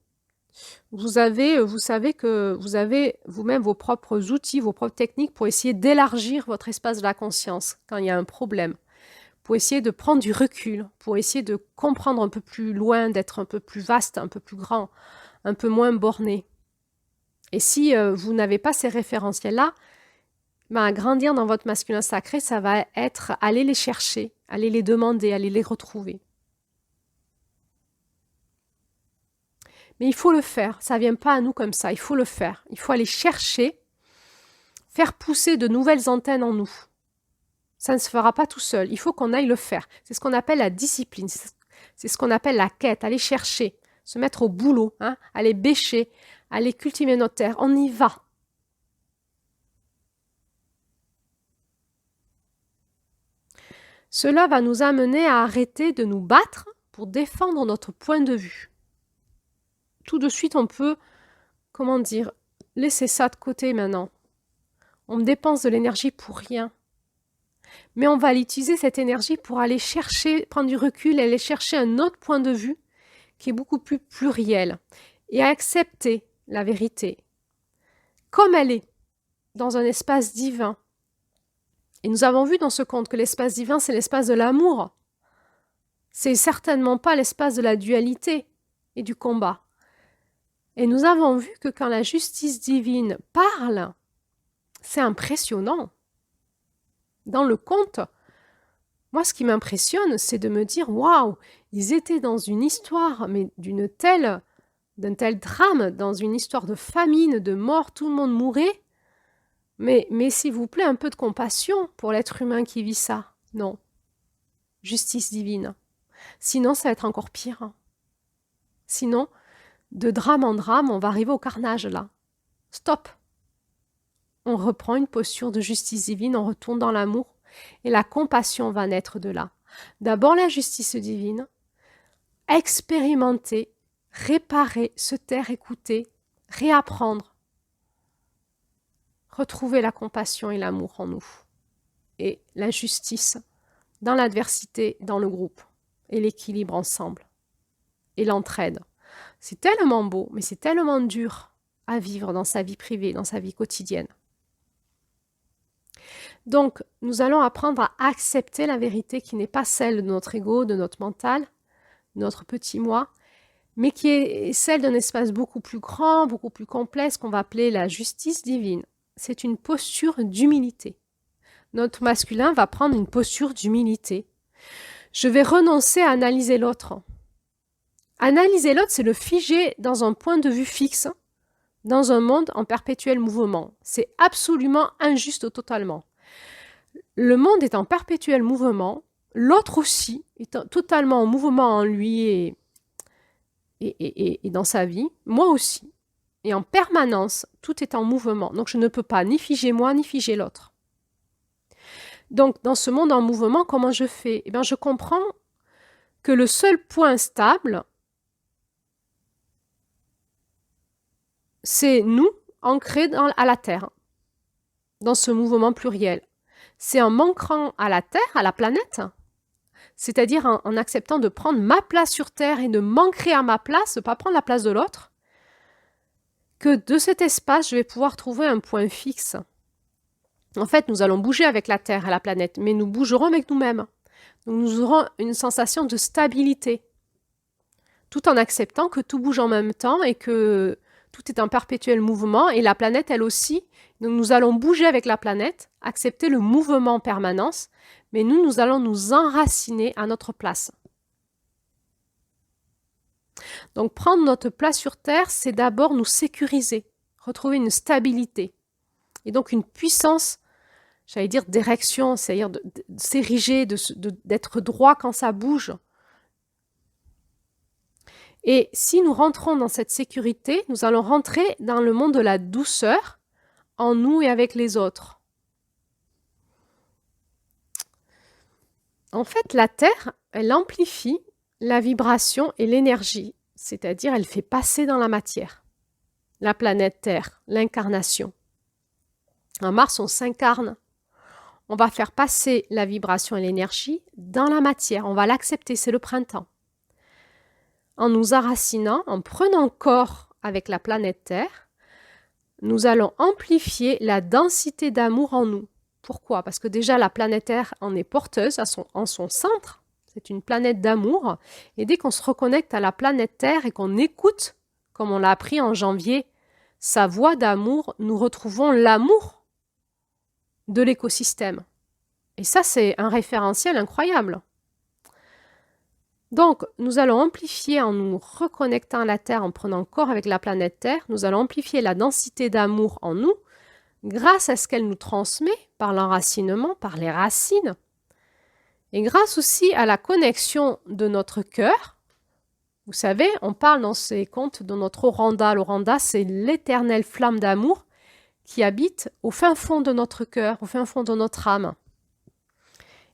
vous savez que vous avez vous-même vos propres outils, vos propres techniques pour essayer d'élargir votre espace de la conscience quand il y a un problème, pour essayer de prendre du recul, pour essayer de comprendre un peu plus loin, d'être un peu plus vaste, un peu plus grand, un peu moins borné. Et si vous n'avez pas ces référentiels-là, grandir dans votre masculin sacré, ça va être aller les chercher, aller les demander, aller les retrouver. Mais il faut le faire, ça ne vient pas à nous comme ça, il faut le faire. Il faut aller chercher, faire pousser de nouvelles antennes en nous. Ça ne se fera pas tout seul, il faut qu'on aille le faire. C'est ce qu'on appelle la discipline, c'est ce qu'on appelle la quête, aller chercher, se mettre au boulot, hein, aller bêcher, aller cultiver notre terre, on y va. Cela va nous amener à arrêter de nous battre pour défendre notre point de vue. Tout de suite, on peut, comment dire, laisser ça de côté maintenant. On dépense de l'énergie pour rien. Mais on va utiliser cette énergie pour aller chercher, prendre du recul et aller chercher un autre point de vue qui est beaucoup plus pluriel et accepter la vérité comme elle est, dans un espace divin. Et nous avons vu dans ce conte que l'espace divin, c'est l'espace de l'amour. C'est certainement pas l'espace de la dualité et du combat. Et nous avons vu que quand la justice divine parle, c'est impressionnant. Dans le conte, moi, ce qui m'impressionne, c'est de me dire, waouh, ils étaient dans une histoire, mais d'un tel drame, dans une histoire de famine, de mort, tout le monde mourait. Mais s'il vous plaît, un peu de compassion pour l'être humain qui vit ça. Non. Justice divine. Sinon, ça va être encore pire. Sinon, de drame en drame, on va arriver au carnage là. Stop. On reprend une posture de justice divine, on retourne dans l'amour et la compassion va naître de là. D'abord la justice divine, expérimenter, réparer, se taire, écouter, réapprendre, retrouver la compassion et l'amour en nous et la justice dans l'adversité, dans le groupe et l'équilibre ensemble et l'entraide. C'est tellement beau, mais c'est tellement dur à vivre dans sa vie privée, dans sa vie quotidienne. Donc, nous allons apprendre à accepter la vérité qui n'est pas celle de notre ego, de notre mental, de notre petit moi, mais qui est celle d'un espace beaucoup plus grand, beaucoup plus complexe, qu'on va appeler la justice divine. C'est une posture d'humilité. Notre masculin va prendre une posture d'humilité. Je vais renoncer à analyser l'autre. Analyser l'autre, c'est le figer dans un point de vue fixe, dans un monde en perpétuel mouvement. C'est absolument injuste totalement. Le monde est en perpétuel mouvement, l'autre aussi est totalement en mouvement en lui et dans sa vie, moi aussi. Et en permanence, tout est en mouvement. Donc je ne peux pas ni figer moi, ni figer l'autre. Donc dans ce monde en mouvement, comment je fais? Eh bien, je comprends que le seul point stable, c'est nous, ancrés à la Terre, dans ce mouvement pluriel. C'est en m'ancrant à la Terre, à la planète, c'est-à-dire en acceptant de prendre ma place sur Terre et de m'ancrer à ma place, de ne pas prendre la place de l'autre, que de cet espace, je vais pouvoir trouver un point fixe. En fait, nous allons bouger avec la Terre et la planète, mais nous bougerons avec nous-mêmes. Donc, nous aurons une sensation de stabilité, tout en acceptant que tout bouge en même temps et que tout est en perpétuel mouvement et la planète, elle aussi. Donc, nous allons bouger avec la planète, accepter le mouvement en permanence, mais nous allons nous enraciner à notre place. Donc, prendre notre place sur Terre, c'est d'abord nous sécuriser, retrouver une stabilité et donc une puissance, j'allais dire d'érection, c'est-à-dire de s'ériger, d'être droit quand ça bouge. Et si nous rentrons dans cette sécurité, nous allons rentrer dans le monde de la douceur en nous et avec les autres. En fait, la Terre, elle amplifie la vibration et l'énergie, c'est-à-dire elle fait passer dans la matière. La planète Terre, l'incarnation. En Mars, on s'incarne. On va faire passer la vibration et l'énergie dans la matière. On va l'accepter, c'est le printemps. En nous enracinant, en prenant corps avec la planète Terre, nous allons amplifier la densité d'amour en nous. Pourquoi? Parce que déjà la planète Terre en est porteuse en son centre. C'est une planète d'amour. Et dès qu'on se reconnecte à la planète Terre et qu'on écoute, comme on l'a appris en janvier, sa voix d'amour, nous retrouvons l'amour de l'écosystème. Et ça, c'est un référentiel incroyable. Donc, nous allons amplifier en nous reconnectant à la Terre, en prenant corps avec la planète Terre, nous allons amplifier la densité d'amour en nous grâce à ce qu'elle nous transmet par l'enracinement, par les racines, et grâce aussi à la connexion de notre cœur. Vous savez, on parle dans ces contes de notre Oranda. L'Oranda, c'est l'éternelle flamme d'amour qui habite au fin fond de notre cœur, au fin fond de notre âme.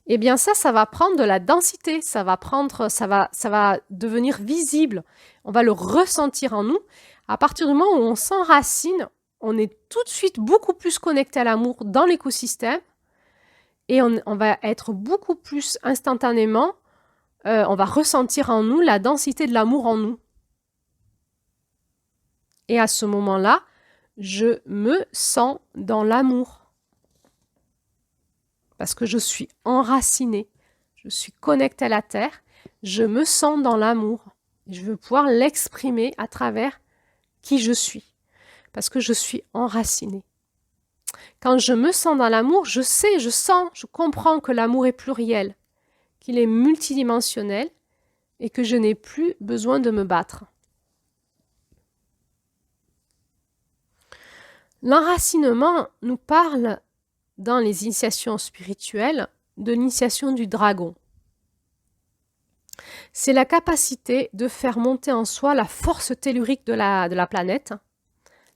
eh bien ça va prendre de la densité, ça va devenir visible. On va le ressentir en nous. À partir du moment où on s'enracine, on est tout de suite beaucoup plus connecté à l'amour dans l'écosystème et on va être beaucoup plus instantanément, on va ressentir en nous la densité de l'amour en nous. Et à ce moment-là, je me sens dans l'amour. Parce que je suis enracinée, je suis connectée à la terre, je me sens dans l'amour. Je veux pouvoir l'exprimer à travers qui je suis, parce que je suis enracinée. Quand je me sens dans l'amour, je sais, je sens, je comprends que l'amour est pluriel, qu'il est multidimensionnel et que je n'ai plus besoin de me battre. L'enracinement nous parle dans les initiations spirituelles de l'initiation du dragon. C'est la capacité de faire monter en soi la force tellurique de la planète,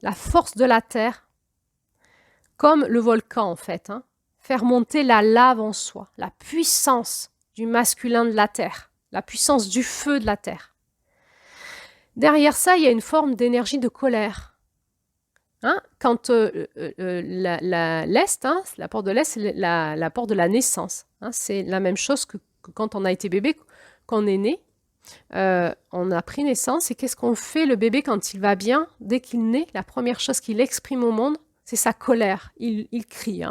la force de la Terre, comme le volcan en fait, faire monter la lave en soi, la puissance du masculin de la Terre, la puissance du feu de la Terre. Derrière ça, il y a une forme d'énergie de colère. Quand l'Est, la porte de l'Est, c'est la porte de la naissance. C'est la même chose que quand on a été bébé, quand on est né. On a pris naissance et qu'est-ce qu'on fait le bébé quand il va bien? Dès qu'il naît, la première chose qu'il exprime au monde, c'est sa colère. Il crie.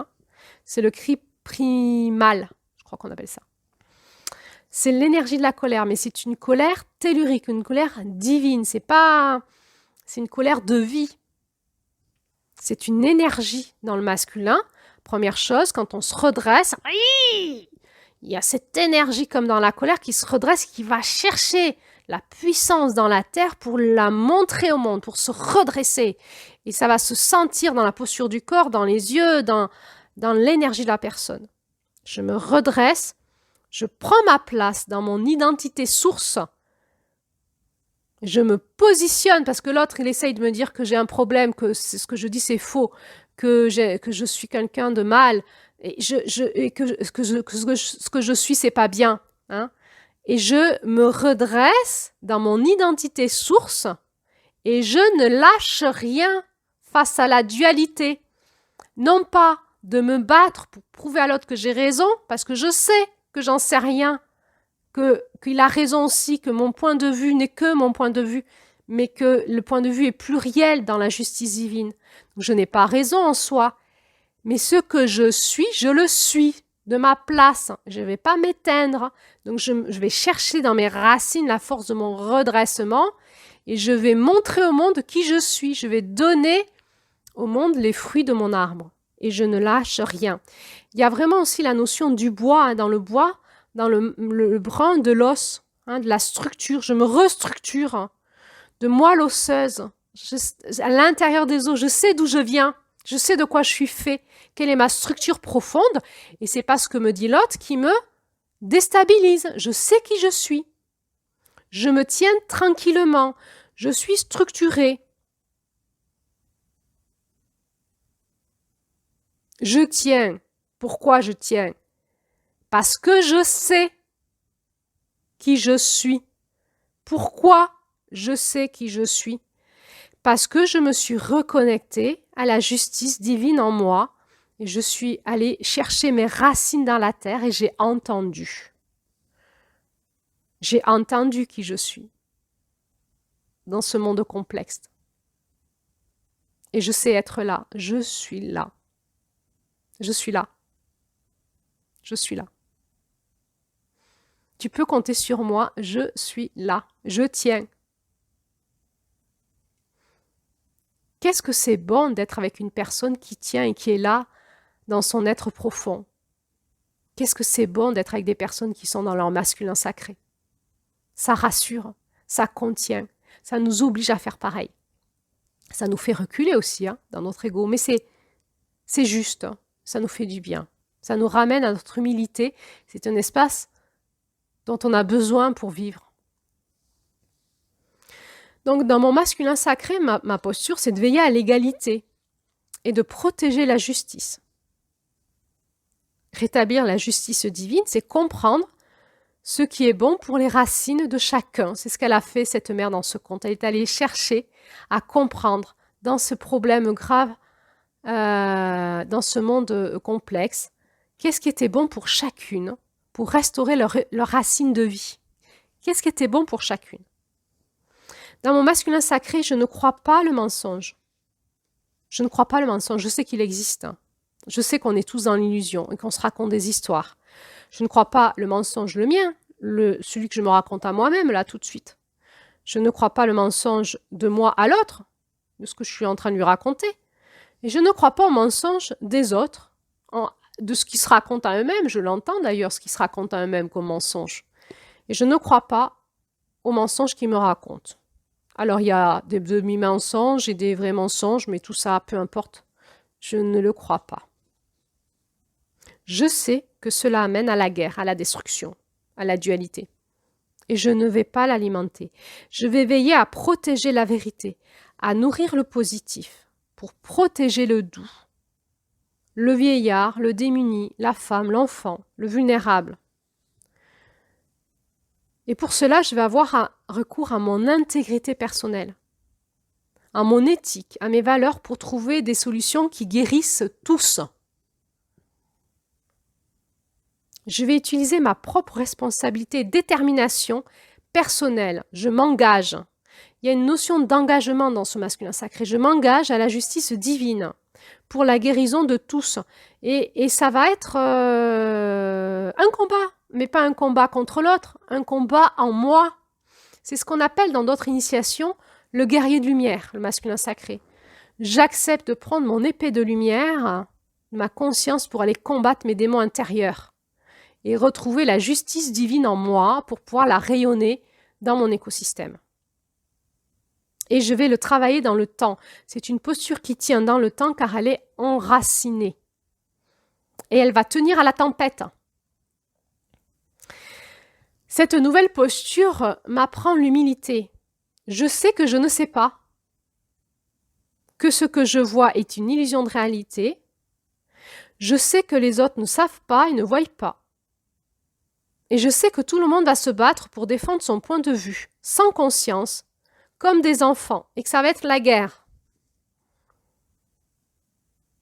C'est le cri primal, je crois qu'on appelle ça. C'est l'énergie de la colère, mais c'est une colère tellurique, une colère divine. C'est une colère de vie. C'est une énergie dans le masculin. Première chose, quand on se redresse, il y a cette énergie comme dans la colère qui se redresse, qui va chercher la puissance dans la terre pour la montrer au monde, pour se redresser. Et ça va se sentir dans la posture du corps, dans les yeux, dans l'énergie de la personne. Je me redresse, je prends ma place dans mon identité source. Je me positionne parce que l'autre, il essaye de me dire que j'ai un problème, que ce que je dis, c'est faux, que je suis quelqu'un de mal, et ce que je suis, c'est pas bien. Et je me redresse dans mon identité source et je ne lâche rien face à la dualité. Non pas de me battre pour prouver à l'autre que j'ai raison, parce que je sais que j'en sais rien, qu'il a raison aussi, que mon point de vue n'est que mon point de vue, mais que le point de vue est pluriel dans la justice divine. Donc, je n'ai pas raison en soi, mais ce que je suis, je le suis de ma place. Je ne vais pas m'éteindre. Donc, je vais chercher dans mes racines la force de mon redressement et je vais montrer au monde qui je suis. Je vais donner au monde les fruits de mon arbre et je ne lâche rien. Il y a vraiment aussi la notion du bois. Dans le bois, dans le brin de l'os, de la structure. Je me restructure de moelle osseuse. À l'intérieur des os, je sais d'où je viens. Je sais de quoi je suis fait. Quelle est ma structure profonde. Et c'est pas ce que me dit l'autre qui me déstabilise. Je sais qui je suis. Je me tiens tranquillement. Je suis structurée. Je tiens. Pourquoi je tiens? Parce que je sais qui je suis. Pourquoi je sais qui je suis? Parce que je me suis reconnectée à la justice divine en moi et je suis allée chercher mes racines dans la terre et j'ai entendu. J'ai entendu qui je suis dans ce monde complexe. Et je sais être là. Je suis là. Je suis là. Je suis là. Tu peux compter sur moi, je suis là, je tiens. Qu'est-ce que c'est bon d'être avec une personne qui tient et qui est là dans son être profond? Qu'est-ce que c'est bon d'être avec des personnes qui sont dans leur masculin sacré? Ça rassure, ça contient, ça nous oblige à faire pareil. Ça nous fait reculer aussi dans notre ego, mais c'est juste, ça nous fait du bien. Ça nous ramène à notre humilité, c'est un espace dont on a besoin pour vivre. Donc, dans mon masculin sacré, ma posture, c'est de veiller à l'égalité et de protéger la justice. Rétablir la justice divine, c'est comprendre ce qui est bon pour les racines de chacun. C'est ce qu'elle a fait, cette mère, dans ce conte. Elle est allée chercher à comprendre dans ce problème grave, dans ce monde complexe, qu'est-ce qui était bon pour chacune, pour restaurer leur racine de vie. Qu'est-ce qui était bon pour chacune? Dans mon masculin sacré, je ne crois pas le mensonge. Je ne crois pas le mensonge. Je sais qu'il existe. Je sais qu'on est tous dans l'illusion et qu'on se raconte des histoires. Je ne crois pas le mensonge, le mien, celui que je me raconte à moi-même, là, tout de suite. Je ne crois pas le mensonge de moi à l'autre, de ce que je suis en train de lui raconter. Et je ne crois pas au mensonge des autres, de ce qui se raconte à eux-mêmes. Je l'entends d'ailleurs, ce qui se raconte à eux-mêmes comme mensonge. Et je ne crois pas aux mensonges qu'ils me racontent. Alors, il y a des demi-mensonges et des vrais mensonges, mais tout ça, peu importe, je ne le crois pas. Je sais que cela amène à la guerre, à la destruction, à la dualité. Et je ne vais pas l'alimenter. Je vais veiller à protéger la vérité, à nourrir le positif, pour protéger le doux. Le vieillard, le démuni, la femme, l'enfant, le vulnérable. Et pour cela, je vais avoir un recours à mon intégrité personnelle, à mon éthique, à mes valeurs pour trouver des solutions qui guérissent tous. Je vais utiliser ma propre responsabilité et détermination personnelle. Je m'engage. Il y a une notion d'engagement dans ce masculin sacré. Je m'engage à la justice divine pour la guérison de tous. Et ça va être un combat, mais pas un combat contre l'autre, un combat en moi. C'est ce qu'on appelle dans d'autres initiations le guerrier de lumière, le masculin sacré. J'accepte de prendre mon épée de lumière, ma conscience pour aller combattre mes démons intérieurs et retrouver la justice divine en moi pour pouvoir la rayonner dans mon écosystème. Et je vais le travailler dans le temps. C'est une posture qui tient dans le temps car elle est enracinée. Et elle va tenir à la tempête. Cette nouvelle posture m'apprend l'humilité. Je sais que je ne sais pas, que ce que je vois est une illusion de réalité. Je sais que les autres ne savent pas et ne voient pas. Et je sais que tout le monde va se battre pour défendre son point de vue, sans conscience, comme des enfants, et que ça va être la guerre.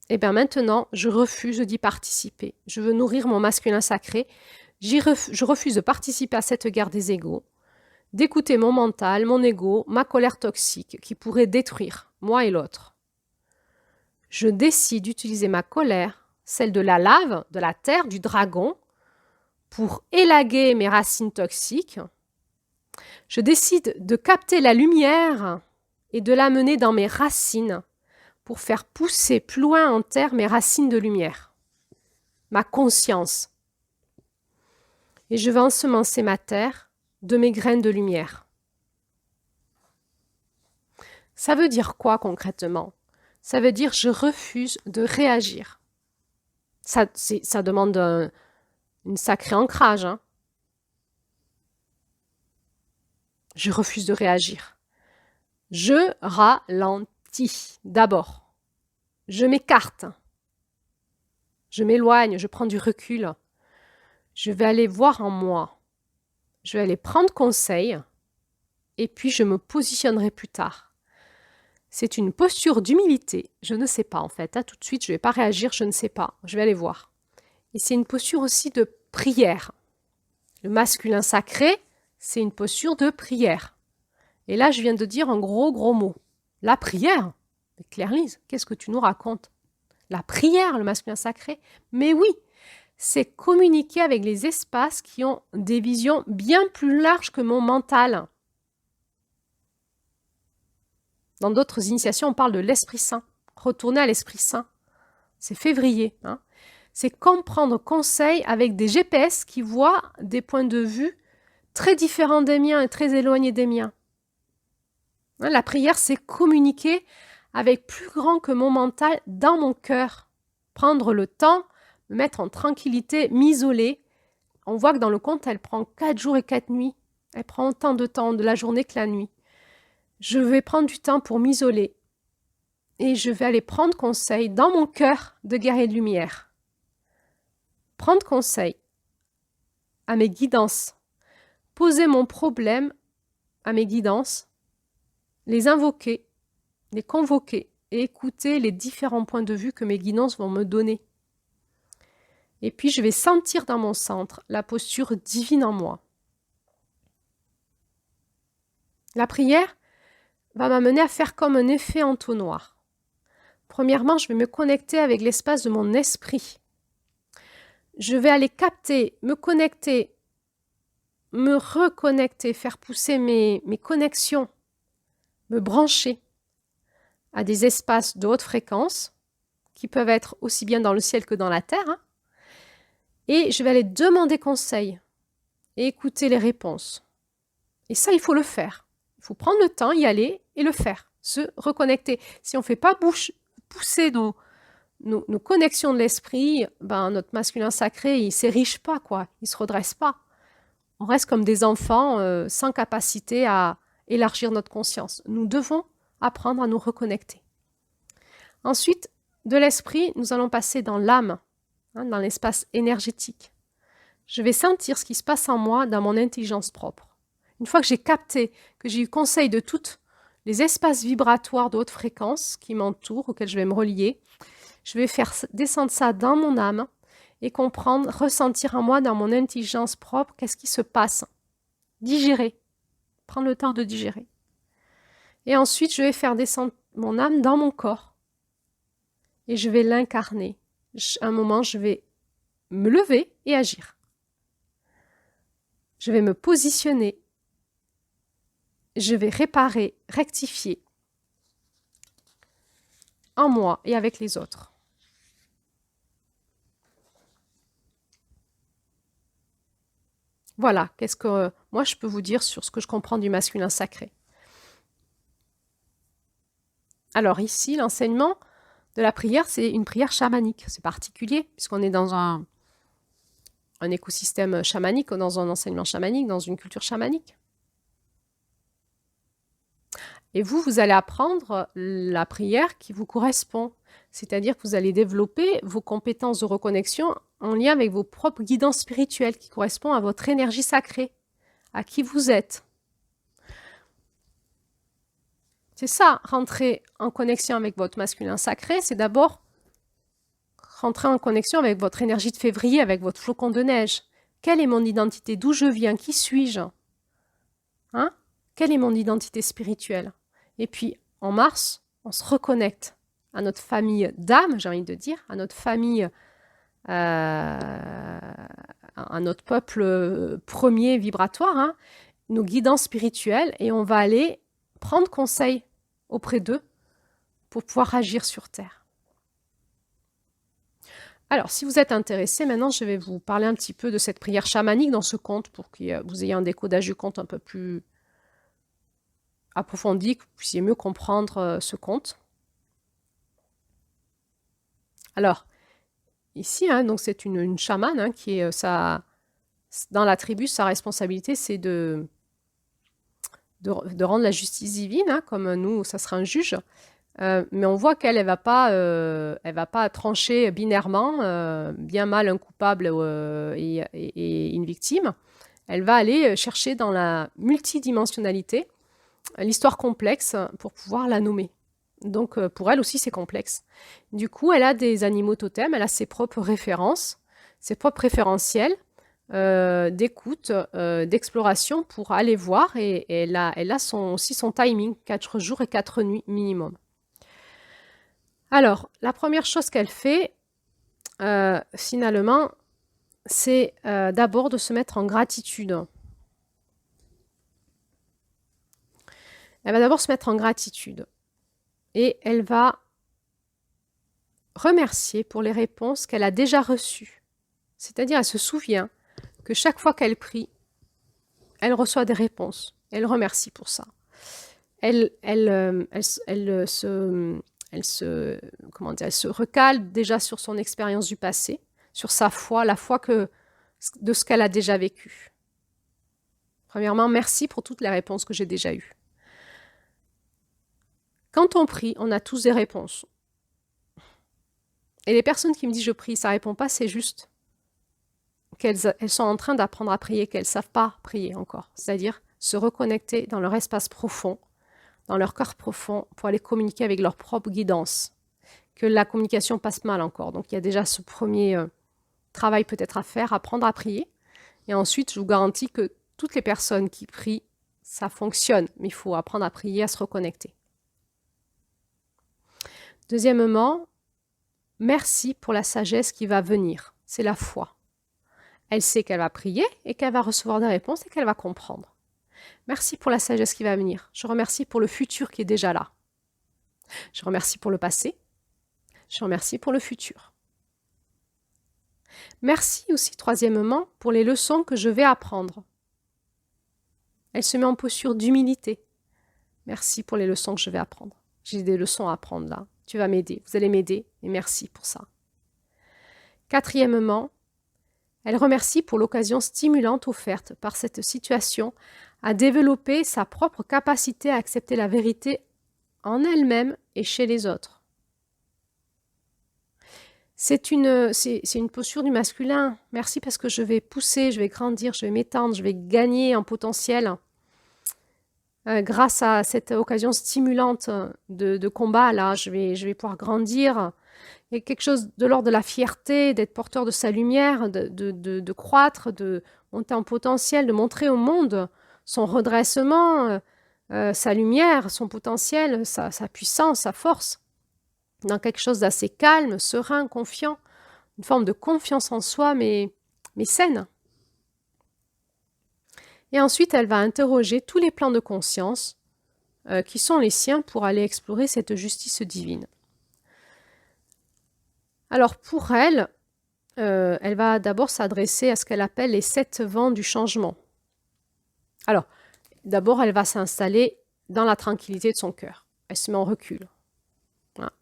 Et bien maintenant, je refuse d'y participer. Je veux nourrir mon masculin sacré. Je refuse de participer à cette guerre des égos, d'écouter mon mental, mon ego, ma colère toxique qui pourrait détruire moi et l'autre. Je décide d'utiliser ma colère, celle de la lave, de la terre, du dragon, pour élaguer mes racines toxiques. Je décide de capter la lumière et de l'amener dans mes racines pour faire pousser plus loin en terre mes racines de lumière, ma conscience. Et je vais ensemencer ma terre de mes graines de lumière. Ça veut dire quoi concrètement? Ça veut dire je refuse de réagir. Ça demande une sacrée ancrage. Hein. Je refuse de réagir. Je ralentis d'abord. Je m'écarte. Je m'éloigne, je prends du recul. Je vais aller voir en moi. Je vais aller prendre conseil et puis je me positionnerai plus tard. C'est une posture d'humilité. Je ne sais pas en fait. Tout de suite, je ne vais pas réagir, je ne sais pas. Je vais aller voir. Et c'est une posture aussi de prière. Le masculin sacré, c'est une posture de prière. Et là, je viens de dire un gros mot. La prière. Mais Claire-Lise, qu'est-ce que tu nous racontes? La prière, le masculin sacré? Mais oui, c'est communiquer avec les espaces qui ont des visions bien plus larges que mon mental. Dans d'autres initiations, on parle de l'Esprit Saint. Retourner à l'Esprit Saint. C'est février. Hein. C'est comprendre conseil avec des GPS qui voient des points de vue très différents des miens et très éloignés des miens. Hein, la prière, c'est communiquer avec plus grand que mon mental dans mon cœur. Prendre le temps, me mettre en tranquillité, m'isoler. On voit que dans le conte, elle prend 4 jours et 4 nuits. Elle prend autant de temps de la journée que la nuit. Je vais prendre du temps pour m'isoler et je vais aller prendre conseil dans mon cœur de guerrier de lumière prendre conseil à mes guidances, poser mon problème à mes guidances, les invoquer, les convoquer et écouter les différents points de vue que mes guidances vont me donner. Et puis, je vais sentir dans mon centre la posture divine en moi. La prière va m'amener à faire comme un effet entonnoir. Premièrement, je vais me connecter avec l'espace de mon esprit. Je vais aller capter, me connecter, me reconnecter, faire pousser mes connexions, me brancher à des espaces de haute fréquence qui peuvent être aussi bien dans le ciel que dans la terre. Hein. Et je vais aller demander conseil et écouter les réponses. Et ça, il faut le faire. Il faut prendre le temps, y aller et le faire, se reconnecter. Si on ne fait pas pousser nos connexions de l'esprit, ben, notre masculin sacré, il ne s'érige pas, quoi. Il ne se redresse pas. On reste comme des enfants sans capacité à élargir notre conscience. Nous devons apprendre à nous reconnecter. Ensuite, de l'esprit, nous allons passer dans l'âme, hein, dans l'espace énergétique. Je vais sentir ce qui se passe en moi, dans mon intelligence propre. Une fois que j'ai capté, que j'ai eu conseil de tous les espaces vibratoires de haute fréquence qui m'entourent, auxquels je vais me relier, je vais faire descendre ça dans mon âme et comprendre, ressentir en moi, dans mon intelligence propre, qu'est-ce qui se passe. Digérer. Prendre le temps de digérer. Et ensuite, je vais faire descendre mon âme dans mon corps. Et je vais l'incarner. À un moment, je vais me lever et agir. Je vais me positionner. Je vais réparer, rectifier en moi et avec les autres. Voilà, qu'est-ce que moi je peux vous dire sur ce que je comprends du masculin sacré. Alors ici, l'enseignement de la prière, c'est une prière chamanique. C'est particulier, puisqu'on est dans un écosystème chamanique, dans un enseignement chamanique, dans une culture chamanique. Et vous allez apprendre la prière qui vous correspond. C'est-à-dire que vous allez développer vos compétences de reconnexion en lien avec vos propres guidances spirituelles qui correspondent à votre énergie sacrée, à qui vous êtes. C'est ça, rentrer en connexion avec votre masculin sacré, c'est d'abord rentrer en connexion avec votre énergie de février, avec votre flocon de neige. Quelle est mon identité? D'où je viens? Qui suis-je? Hein? Quelle est mon identité spirituelle? Et puis, en mars, on se reconnecte à notre famille d'âme, j'ai envie de dire, à notre famille, à notre peuple premier vibratoire, hein, nos guidances spirituelles, et on va aller prendre conseil auprès d'eux pour pouvoir agir sur Terre. Alors, si vous êtes intéressé, maintenant, je vais vous parler un petit peu de cette prière chamanique dans ce conte pour que vous ayez un décodage du conte un peu plus approfondi, que vous puissiez mieux comprendre ce conte. Alors, ici, hein, donc c'est une chamane hein, qui est dans la tribu, sa responsabilité, c'est de rendre la justice divine, hein, comme nous, ça sera un juge. Mais on voit qu'elle va pas trancher binairement, bien mal un coupable et une victime. Elle va aller chercher dans la multidimensionnalité l'histoire complexe pour pouvoir la nommer. Donc pour elle aussi c'est complexe. Du coup, elle a des animaux totems, elle a ses propres références, ses propres référentiels d'écoute, d'exploration pour aller voir et elle a aussi son timing, 4 jours et 4 nuits minimum. Alors, la première chose qu'elle fait, finalement, c'est d'abord de se mettre en gratitude. Elle va d'abord se mettre en gratitude et elle va remercier pour les réponses qu'elle a déjà reçues. C'est-à-dire, elle se souvient que chaque fois qu'elle prie, elle reçoit des réponses. Elle remercie pour ça. Elle se recale déjà sur son expérience du passé, sur sa foi, la foi de ce qu'elle a déjà vécu. Premièrement, merci pour toutes les réponses que j'ai déjà eues. Quand on prie, on a tous des réponses. Et les personnes qui me disent je prie, ça répond pas, c'est juste. qu'elles sont en train d'apprendre à prier, qu'elles ne savent pas prier encore. C'est-à-dire se reconnecter dans leur espace profond, dans leur cœur profond, pour aller communiquer avec leur propre guidance. Que la communication passe mal encore. Donc il y a déjà ce premier travail peut-être à faire, apprendre à prier. Et ensuite, je vous garantis que toutes les personnes qui prient, ça fonctionne. Mais il faut apprendre à prier, à se reconnecter. Deuxièmement, merci pour la sagesse qui va venir. C'est la foi. Elle sait qu'elle va prier et qu'elle va recevoir des réponses et qu'elle va comprendre. Merci pour la sagesse qui va venir. Je remercie pour le futur qui est déjà là. Je remercie pour le passé. Je remercie pour le futur. Merci aussi, troisièmement, pour les leçons que je vais apprendre. Elle se met en posture d'humilité. Merci pour les leçons que je vais apprendre. J'ai des leçons à apprendre là. Tu vas m'aider, vous allez m'aider, et merci pour ça. Quatrièmement, elle remercie pour l'occasion stimulante offerte par cette situation à développer sa propre capacité à accepter la vérité en elle-même et chez les autres. C'est une posture du masculin. Merci parce que je vais pousser, je vais grandir, je vais m'étendre, je vais gagner en potentiel grâce à cette occasion stimulante de combat. Là, je vais pouvoir grandir. Il y a quelque chose de l'ordre de la fierté, d'être porteur de sa lumière, de croître, de monter en potentiel, de montrer au monde son redressement, sa lumière, son potentiel, sa puissance, sa force, dans quelque chose d'assez calme, serein, confiant, une forme de confiance en soi, mais saine. Et ensuite, elle va interroger tous les plans de conscience qui sont les siens pour aller explorer cette justice divine. Alors pour elle, elle va d'abord s'adresser à ce qu'elle appelle les 7 vents du changement. Alors, d'abord, elle va s'installer dans la tranquillité de son cœur. Elle se met en recul. Voilà.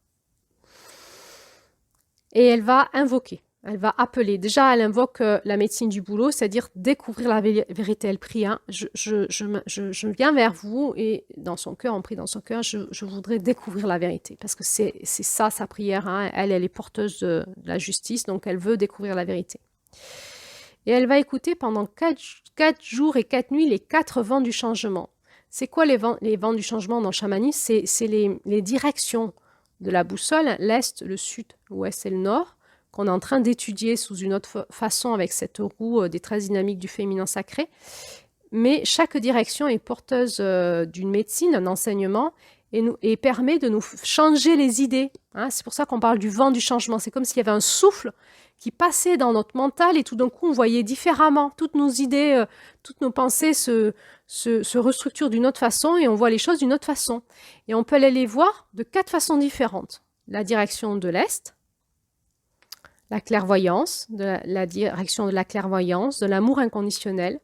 Et elle va invoquer, elle va appeler. Déjà, elle invoque la médecine du boulot, c'est-à-dire découvrir la vérité. Elle prie, hein. Je viens vers vous et dans son cœur, on prie dans son cœur, je voudrais découvrir la vérité. Parce que c'est ça sa prière. Hein. Elle est porteuse de la justice, donc elle veut découvrir la vérité. Et elle va écouter pendant 4 jours et 4 nuits les 4 vents du changement. C'est quoi les vents du changement dans le chamanisme? C'est les directions de la boussole, l'Est, le Sud, l'Ouest et le Nord, qu'on est en train d'étudier sous une autre façon avec cette roue des 13 dynamiques du féminin sacré. Mais chaque direction est porteuse d'une médecine, d'un enseignement, et permet de nous changer les idées. Hein. C'est pour ça qu'on parle du vent du changement. C'est comme s'il y avait un souffle qui passait dans notre mental et tout d'un coup, on voyait différemment. Toutes nos idées, toutes nos pensées se restructurent d'une autre façon et on voit les choses d'une autre façon. Et on peut aller les voir de 4 façons différentes. La direction de l'Est, la clairvoyance, la direction de la clairvoyance, de l'amour inconditionnel,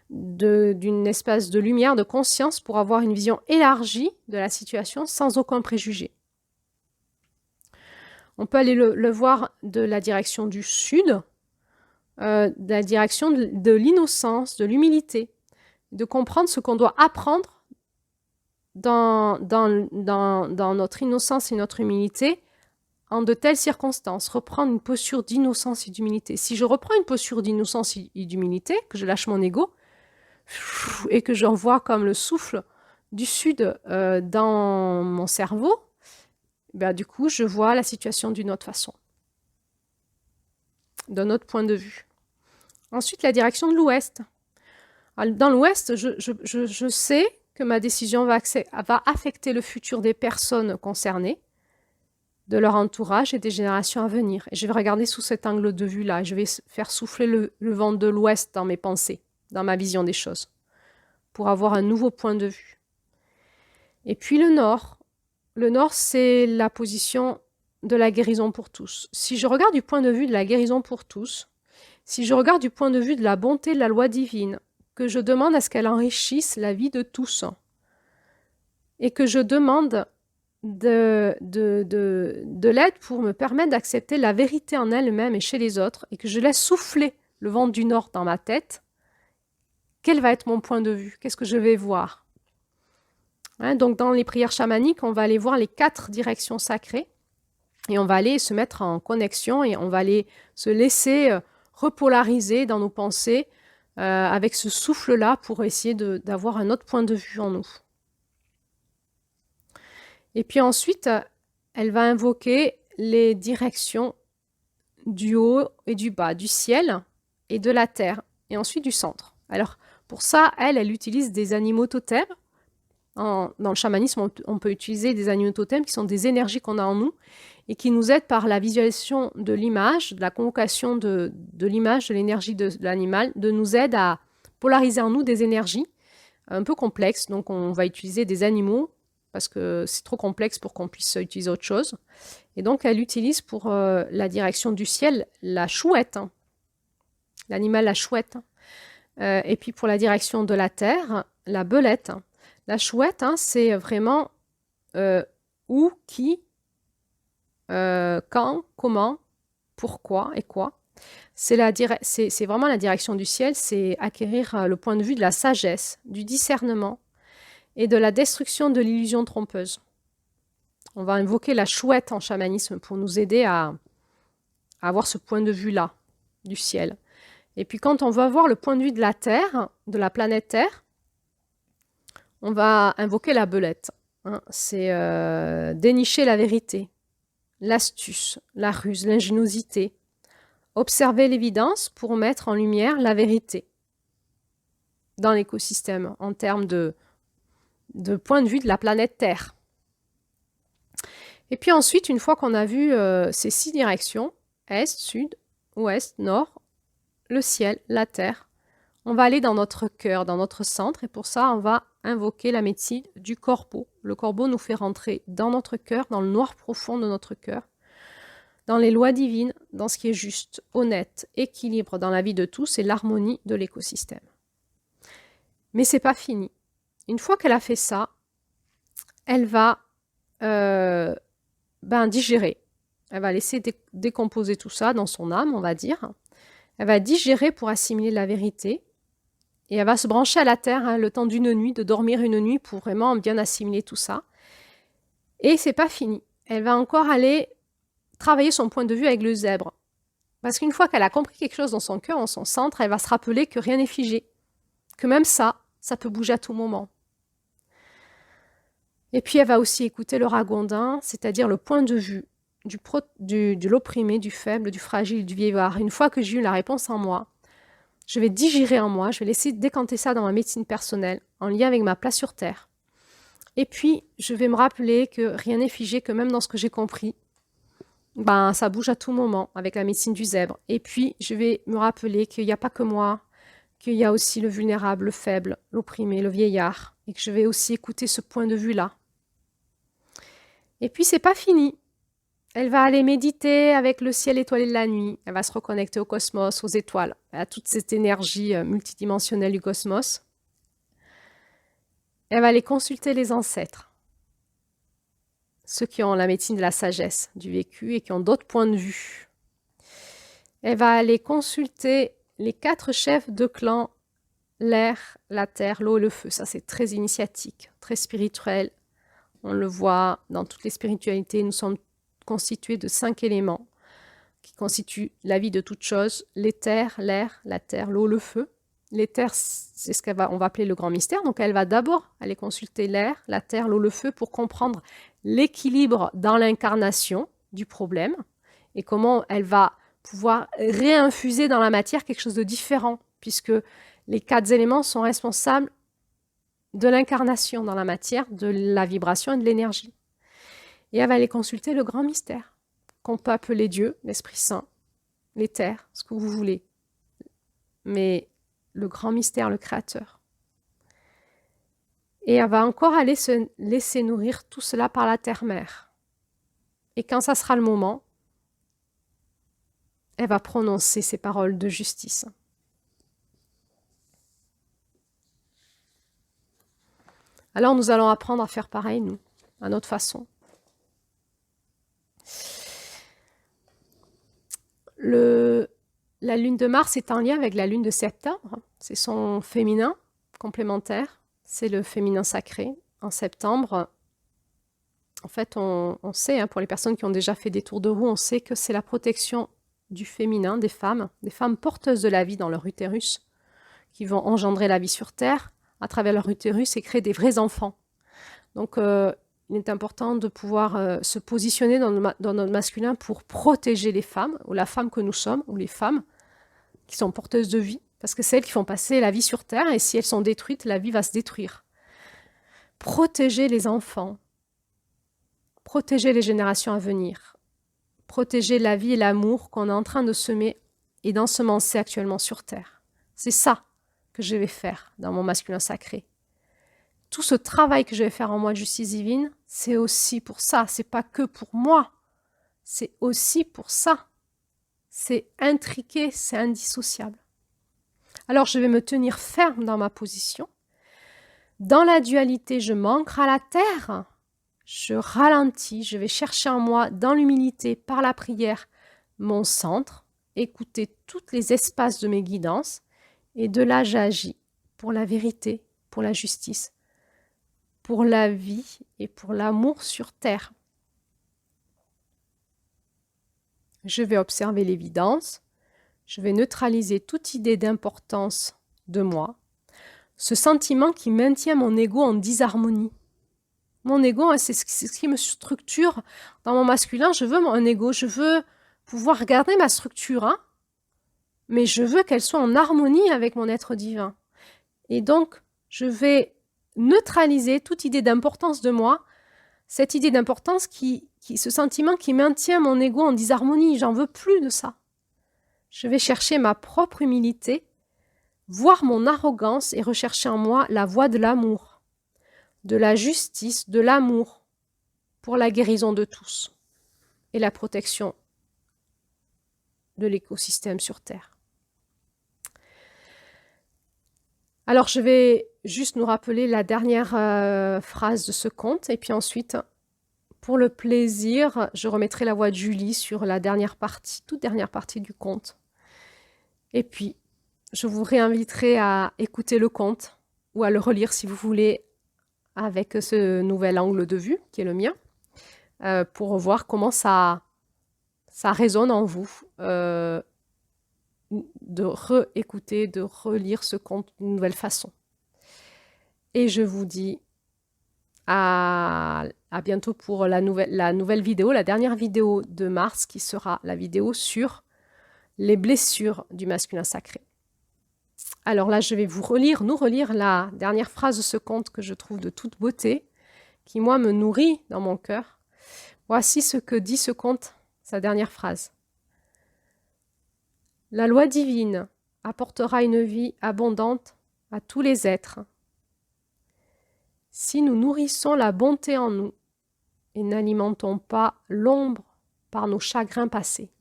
d'une espèce de lumière, de conscience pour avoir une vision élargie de la situation sans aucun préjugé. On peut aller le voir de la direction du Sud, de la direction de l'innocence, de l'humilité, de comprendre ce qu'on doit apprendre dans notre innocence et notre humilité en de telles circonstances. Reprendre une posture d'innocence et d'humilité. Si je reprends une posture d'innocence et d'humilité, que je lâche mon ego, et que j'envoie comme le souffle du Sud dans mon cerveau, ben, du coup, je vois la situation d'une autre façon, d'un autre point de vue. Ensuite, la direction de l'Ouest. Dans l'Ouest, je sais que ma décision va affecter le futur des personnes concernées, de leur entourage et des générations à venir. Et je vais regarder sous cet angle de vue-là. Je vais faire souffler le vent de l'Ouest dans mes pensées, dans ma vision des choses, pour avoir un nouveau point de vue. Et puis le Nord. Le Nord, c'est la position de la guérison pour tous. Si je regarde du point de vue de la guérison pour tous, si je regarde du point de vue de la bonté de la loi divine, que je demande à ce qu'elle enrichisse la vie de tous, et que je demande de l'aide pour me permettre d'accepter la vérité en elle-même et chez les autres, et que je laisse souffler le vent du Nord dans ma tête, quel va être mon point de vue? Qu'est-ce que je vais voir? Hein, donc dans les prières chamaniques, on va aller voir les 4 directions sacrées et on va aller se mettre en connexion et on va aller se laisser repolariser dans nos pensées avec ce souffle-là pour essayer d'avoir un autre point de vue en nous. Et puis ensuite, elle va invoquer les directions du haut et du bas, du ciel et de la terre, et ensuite du centre. Alors, pour ça, elle utilise des animaux totems. Dans le chamanisme, on peut utiliser des animaux totems qui sont des énergies qu'on a en nous et qui nous aident par la visualisation de l'image, de la convocation de l'image, de l'énergie de l'animal, de nous aider à polariser en nous des énergies un peu complexes. Donc, on va utiliser des animaux parce que c'est trop complexe pour qu'on puisse utiliser autre chose. Et donc, elle utilise pour la direction du ciel la chouette, hein. L'animal la chouette. Et puis, pour la direction de la terre, la belette. La chouette, hein, c'est vraiment où, qui, quand, comment, pourquoi et quoi. C'est vraiment la direction du ciel, c'est acquérir le point de vue de la sagesse, du discernement et de la destruction de l'illusion trompeuse. On va invoquer la chouette en chamanisme pour nous aider à avoir ce point de vue-là du ciel. Et puis quand on va avoir le point de vue de la Terre, de la planète Terre, on va invoquer la belette. Hein. C'est dénicher la vérité, l'astuce, la ruse, l'ingéniosité. Observer l'évidence pour mettre en lumière la vérité dans l'écosystème en termes de point de vue de la planète Terre. Et puis ensuite, une fois qu'on a vu ces 6 directions, est, sud, ouest, nord, le ciel, la terre, on va aller dans notre cœur, dans notre centre, et pour ça, on va invoquer la médecine du corbeau. Le corbeau nous fait rentrer dans notre cœur, dans le noir profond de notre cœur, dans les lois divines, dans ce qui est juste, honnête, équilibre dans la vie de tous et l'harmonie de l'écosystème. Mais c'est pas fini. Une fois qu'elle a fait ça, elle va digérer. Elle va laisser décomposer tout ça dans son âme, on va dire. Elle va digérer pour assimiler la vérité. Et elle va se brancher à la terre hein, le temps d'une nuit, de dormir une nuit pour vraiment bien assimiler tout ça. Et c'est pas fini. Elle va encore aller travailler son point de vue avec le zèbre. Parce qu'une fois qu'elle a compris quelque chose dans son cœur, dans son centre, elle va se rappeler que rien n'est figé. Que même ça peut bouger à tout moment. Et puis elle va aussi écouter le ragondin, c'est-à-dire le point de vue de l'opprimé, du faible, du fragile, du vieillard. Une fois que j'ai eu la réponse en moi, je vais digérer en moi, je vais laisser décanter ça dans ma médecine personnelle, en lien avec ma place sur Terre. Et puis, je vais me rappeler que rien n'est figé, que même dans ce que j'ai compris, ça bouge à tout moment avec la médecine du zèbre. Et puis, je vais me rappeler qu'il n'y a pas que moi, qu'il y a aussi le vulnérable, le faible, l'opprimé, le vieillard, et que je vais aussi écouter ce point de vue-là. Et puis, c'est pas fini. Elle va aller méditer avec le ciel étoilé de la nuit. Elle va se reconnecter au cosmos, aux étoiles, à toute cette énergie multidimensionnelle du cosmos. Elle va aller consulter les ancêtres, ceux qui ont la médecine de la sagesse, du vécu et qui ont d'autres points de vue. Elle va aller consulter les 4 chefs de clan, l'air, la terre, l'eau et le feu. Ça, c'est très initiatique, très spirituel. On le voit dans toutes les spiritualités. Nous sommes constitués de 5 éléments qui constituent la vie de toute chose, l'éther, l'air, la terre, l'eau, le feu. L'éther, c'est ce on va appeler le grand mystère. Donc, elle va d'abord aller consulter l'air, la terre, l'eau, le feu pour comprendre l'équilibre dans l'incarnation du problème et comment elle va pouvoir réinfuser dans la matière quelque chose de différent puisque les 4 éléments sont responsables de l'incarnation dans la matière, de la vibration et de l'énergie. Et elle va aller consulter le grand mystère, qu'on peut appeler Dieu, l'Esprit Saint, l'éther, ce que vous voulez. Mais le grand mystère, le Créateur. Et elle va encore aller se laisser nourrir tout cela par la terre-mère. Et quand ça sera le moment, elle va prononcer ces paroles de justice. Alors nous allons apprendre à faire pareil, nous, à notre façon. La lune de Mars est en lien avec la lune de septembre. C'est son féminin complémentaire. C'est le féminin sacré. En septembre, en fait, on sait, hein, pour les personnes qui ont déjà fait des tours de roue, on sait que c'est la protection du féminin, des femmes porteuses de la vie dans leur utérus, qui vont engendrer la vie sur Terre à travers leur utérus et créer des vrais enfants. Donc, il est important de pouvoir se positionner dans notre masculin pour protéger les femmes, ou la femme que nous sommes, ou les femmes qui sont porteuses de vie, parce que c'est elles qui font passer la vie sur Terre, et si elles sont détruites, la vie va se détruire. Protéger les enfants, protéger les générations à venir, protéger la vie et l'amour qu'on est en train de semer et d'ensemencer actuellement sur Terre. C'est ça que je vais faire dans mon masculin sacré. Tout ce travail que je vais faire en moi de justice divine, c'est aussi pour ça. C'est pas que pour moi. C'est aussi pour ça. C'est intriqué, c'est indissociable. Alors je vais me tenir ferme dans ma position. Dans la dualité, je m'ancre à la terre. Je ralentis, je vais chercher en moi, dans l'humilité, par la prière, mon centre, écouter tous les espaces de mes guidances, et de là j'agis pour la vérité, pour la justice, pour la vie et pour l'amour sur terre. Je vais observer l'évidence, je vais neutraliser toute idée d'importance de moi, ce sentiment qui maintient mon ego en disharmonie. Mon ego, c'est ce qui me structure dans mon masculin. Je veux un ego, je veux pouvoir garder ma structure, hein, mais je veux qu'elle soit en harmonie avec mon être divin. Et donc, je vais neutraliser toute idée d'importance de moi, cette idée d'importance ce sentiment qui maintient mon ego en disharmonie. J'en veux plus de ça. Je vais chercher ma propre humilité, voir mon arrogance et rechercher en moi la voie de l'amour, de la justice, de l'amour, pour la guérison de tous et la protection de l'écosystème sur Terre. Alors, je vais juste nous rappeler la dernière phrase de ce conte, et puis ensuite, pour le plaisir, je remettrai la voix de Julie sur la dernière partie, toute dernière partie du conte. Et puis, je vous réinviterai à écouter le conte ou à le relire si vous voulez avec ce nouvel angle de vue qui est le mien, pour voir comment ça résonne en vous, de réécouter, de relire ce conte d'une nouvelle façon. Et je vous dis à bientôt pour la nouvelle vidéo, la dernière vidéo de mars, qui sera la vidéo sur les blessures du masculin sacré. Alors là, je vais nous relire la dernière phrase de ce conte que je trouve de toute beauté, qui, moi, me nourrit dans mon cœur. Voici ce que dit ce conte, sa dernière phrase. La loi divine apportera une vie abondante à tous les êtres. Si nous nourrissons la bonté en nous et n'alimentons pas l'ombre par nos chagrins passés.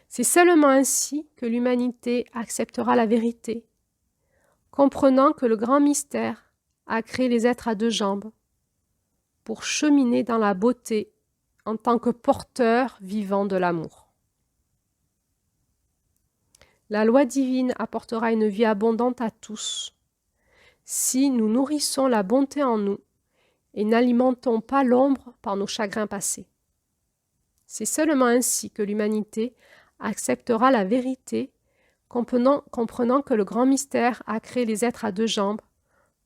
C'est seulement ainsi que l'humanité acceptera la vérité, comprenant que le grand mystère a créé les êtres à deux jambes pour cheminer dans la beauté en tant que porteurs vivants de l'amour. La loi divine apportera une vie abondante à tous si nous nourrissons la bonté en nous et n'alimentons pas l'ombre par nos chagrins passés. C'est seulement ainsi que l'humanité acceptera la vérité, comprenant que le grand mystère a créé les êtres à deux jambes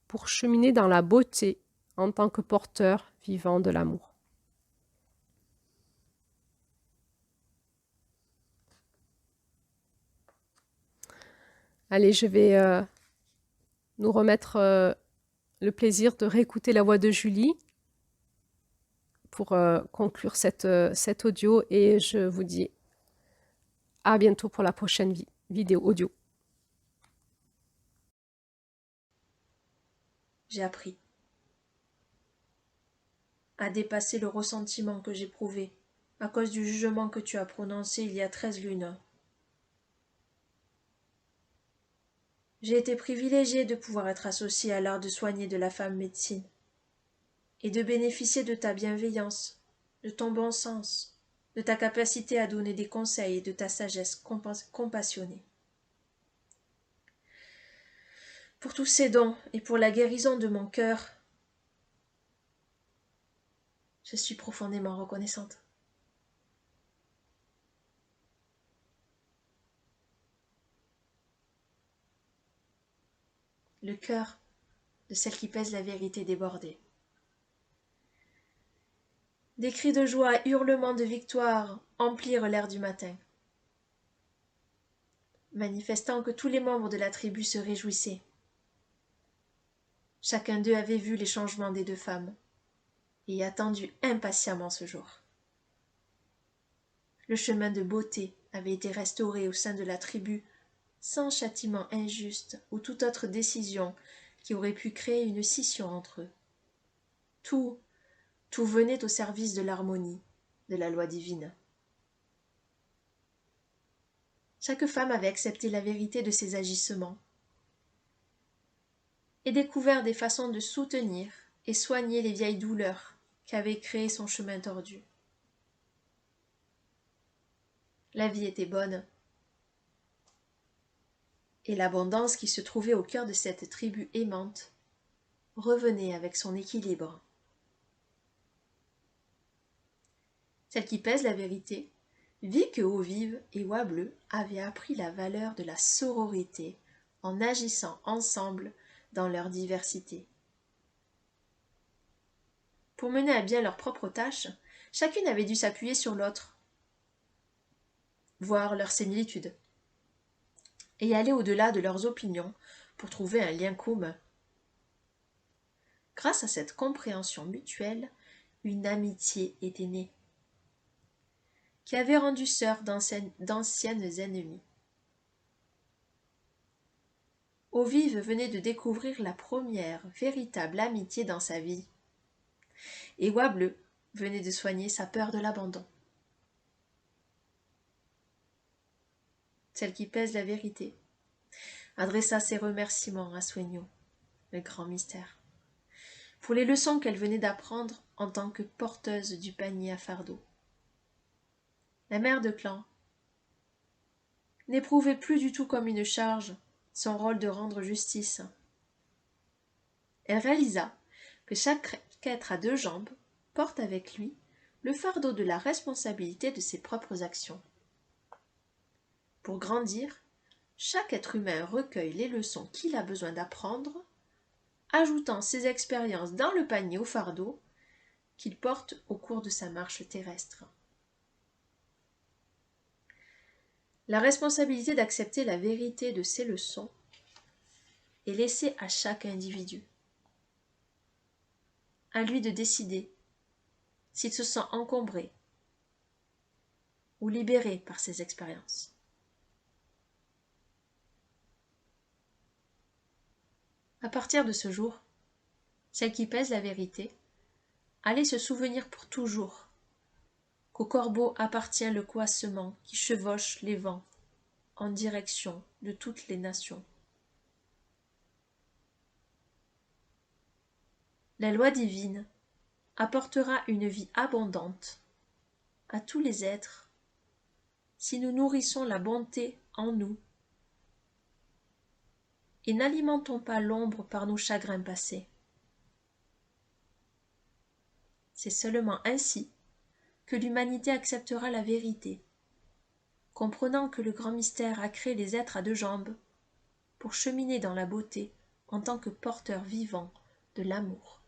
pour cheminer dans la beauté en tant que porteurs vivants de l'amour. Allez, je vais nous remettre le plaisir de réécouter la voix de Julie pour conclure cet audio, et je vous dis à bientôt pour la prochaine vidéo audio. J'ai appris à dépasser le ressentiment que j'éprouvais à cause du jugement que tu as prononcé il y a 13 lunes. J'ai été privilégiée de pouvoir être associée à l'art de soigner de la femme médecine et de bénéficier de ta bienveillance, de ton bon sens, de ta capacité à donner des conseils et de ta sagesse compassionnée. Pour tous ces dons et pour la guérison de mon cœur, je suis profondément reconnaissante. le cœur de celle qui pèse la vérité débordait. Des cris de joie et hurlements de victoire emplirent l'air du matin, manifestant que tous les membres de la tribu se réjouissaient. Chacun d'eux avait vu les changements des deux femmes et attendu impatiemment ce jour. Le chemin de beauté avait été restauré au sein de la tribu sans châtiment injuste ou toute autre décision qui aurait pu créer une scission entre eux. Tout venait au service de l'harmonie, de la loi divine. Chaque femme avait accepté la vérité de ses agissements et découvert des façons de soutenir et soigner les vieilles douleurs qu'avait créées son chemin tordu. La vie était bonne, et l'abondance qui se trouvait au cœur de cette tribu aimante revenait avec son équilibre. Celle qui pèse la vérité vit que Eau-Vive et Oie-Bleue avaient appris la valeur de la sororité en agissant ensemble dans leur diversité. Pour mener à bien leurs propres tâches, chacune avait dû s'appuyer sur l'autre, voir leurs similitudes, et aller au-delà de leurs opinions pour trouver un lien commun. Grâce à cette compréhension mutuelle, une amitié était née, qui avait rendu sœurs d'anciennes ennemies. Eau-Vive venait de découvrir la première véritable amitié dans sa vie, et Oie-Bleue venait de soigner sa peur de l'abandon. Celle qui pèse la vérité adressa ses remerciements à Soigneau, le grand mystère, pour les leçons qu'elle venait d'apprendre en tant que porteuse du panier à fardeau. La mère de clan n'éprouvait plus du tout comme une charge son rôle de rendre justice. Elle réalisa que chaque être à deux jambes porte avec lui le fardeau de la responsabilité de ses propres actions. Pour grandir, chaque être humain recueille les leçons qu'il a besoin d'apprendre, ajoutant ses expériences dans le panier au fardeau qu'il porte au cours de sa marche terrestre. La responsabilité d'accepter la vérité de ces leçons est laissée à chaque individu. À lui de décider s'il se sent encombré ou libéré par ces expériences. À partir de ce jour, celle qui pèse la vérité allait se souvenir pour toujours qu'au corbeau appartient le coassement qui chevauche les vents en direction de toutes les nations. La loi divine apportera une vie abondante à tous les êtres si nous nourrissons la bonté en nous et n'alimentons pas l'ombre par nos chagrins passés. C'est seulement ainsi que l'humanité acceptera la vérité, comprenant que le grand mystère a créé les êtres à deux jambes pour cheminer dans la beauté en tant que porteurs vivants de l'amour.